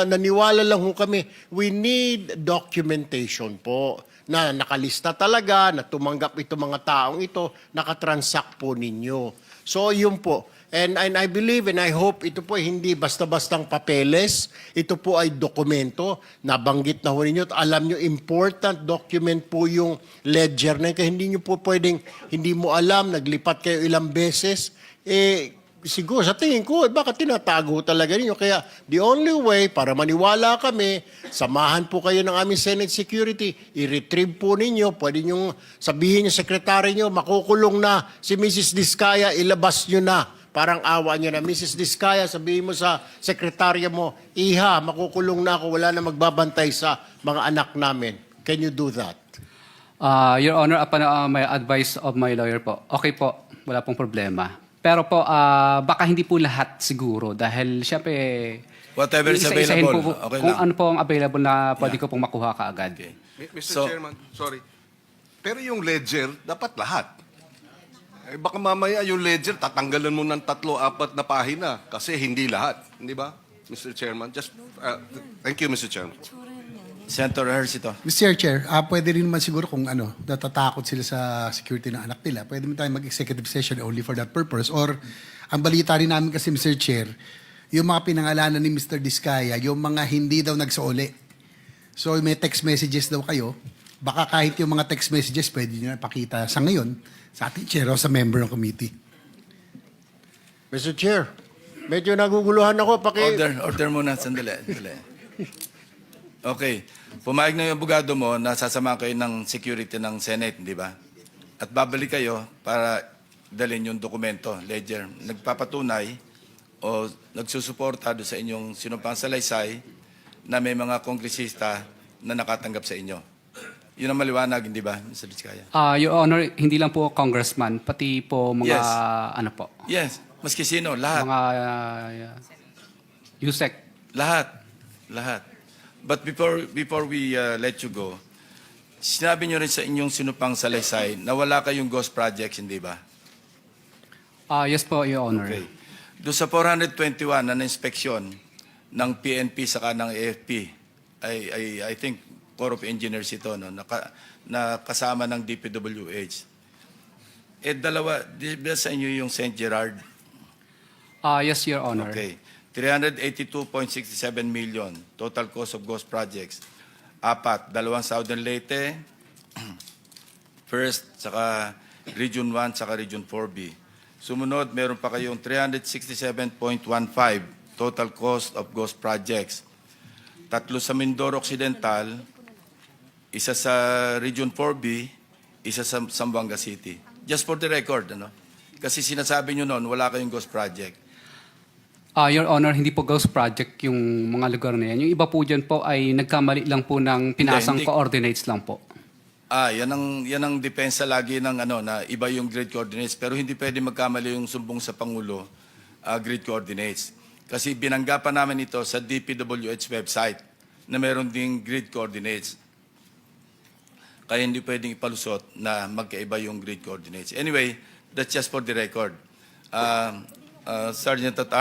naniwala lang ho kami. We need documentation po na nakalista talaga, na tumanggap itong mga taong ito, nakatransact po ninyo. So yun po. And I believe and I hope ito po hindi basta-bastang papeles. Ito po ay dokumento. Nabanggit na ho ninyo. Alam nyo, important document po yung ledger na yun. Kaya hindi nyo po pwedeng, hindi mo alam, naglipat kayo ilang beses. Siguro sa tingin ko, baka tinatago talaga ninyo. Kaya the only way para maniwala kami, samahan po kayo ng aming Senate Security, i-retrieve po ninyo, pwede nyo sabihin yung sekretary nyo, makukulong na si Mrs. Discaya, ilabas nyo na. Parang awa nyo na, Mrs. Discaya, sabihin mo sa sekretarya mo, Iha, makukulong na ako, wala na magbabantay sa mga anak namin. Can you do that? Your Honor, upon my advice of my lawyer po, okay po, wala pong problema. Pero po, baka hindi po lahat siguro dahil syempre, Whatever is iisa-isahin available, po, okay kung lang. ano po ang available na pwede ko pong makuha kaagad. Okay. Mr. So- Chairman, sorry. Pero yung ledger, dapat lahat. Baka mamaya yung ledger, tatanggalan mo ng 3-4 na pahina kasi hindi lahat. Hindi ba, Mr. Chairman? Just, thank you, Mr. Chairman. Senator Hercito. Mr. Chair, pwede rin naman siguro kung natatakot sila sa security ng anak nila, pwede naman tayo mag-executive session only for that purpose. Or, ang balita rin namin kasi, Mr. Chair, yung mga pinangalanan ni Mr. Discaya, yung mga hindi daw nagsauli. So, may text messages daw kayo. Baka kahit yung mga text messages, pwede nyo napakita sa ngayon sa ating chair o sa member ng committee. Mr. Chair, medyo naguguluhan ako. Order muna, sandali. Okay. Pumayag na yung abogado mo na sasama kayo ng security ng Senate, di ba? At babalik kayo para dalhin yung dokumento, ledger. Nagpapatunay o nagsusuporta doon sa inyong sinumpang salaysay na may mga kongresista na nakatanggap sa inyo. Yun ang maliwanag, hindi ba, Mr. Discaya? Your Honor, hindi lang po congressman, pati po mga Yes. ano po, Yes. Maski sino, lahat. mga Usec. Lahat. But before we let you go, sinabi nyo rin sa inyong sinupang salaysay na wala kayong ghost projects, hindi ba? Yes po, Your Honor. Okay. Doon sa 421 na inspeksyon ng PNP saka ng AFP, I think Corps of Engineers ito, no, na kasama ng DPWH. Dalawa, di ba sa inyo yung St. Gerard? Yes, Your Honor. Okay. 382.67 million total cost of ghost projects. 4, dalawang Southern Leyte, First, saka Region 1, saka Region 4B. Sumunod, meron pa kayong 367.15 total cost of ghost projects. 3 sa Mindoro Occidental, 1 sa Region 4B, 1 sa Zamboanga City. Just for the record, ano? Kasi sinasabi nyo noon, wala kayong ghost project. Your Honor, hindi po ghost project yung mga lugar na yan. Yung iba po dyan po ay nagkamali lang po ng pinasang Hindi. coordinates lang po. Yan ang depensa lagi ng na iba yung grid coordinates, pero hindi pwede magkamali yung sumbong sa Pangulo grid coordinates. Kasi binangga pa namin ito sa DPWH website na meron ding grid coordinates. Kaya hindi pwedeng ipalusot na magkaiba yung grid coordinates. Anyway, that's just for the record. Sergeant at Arms,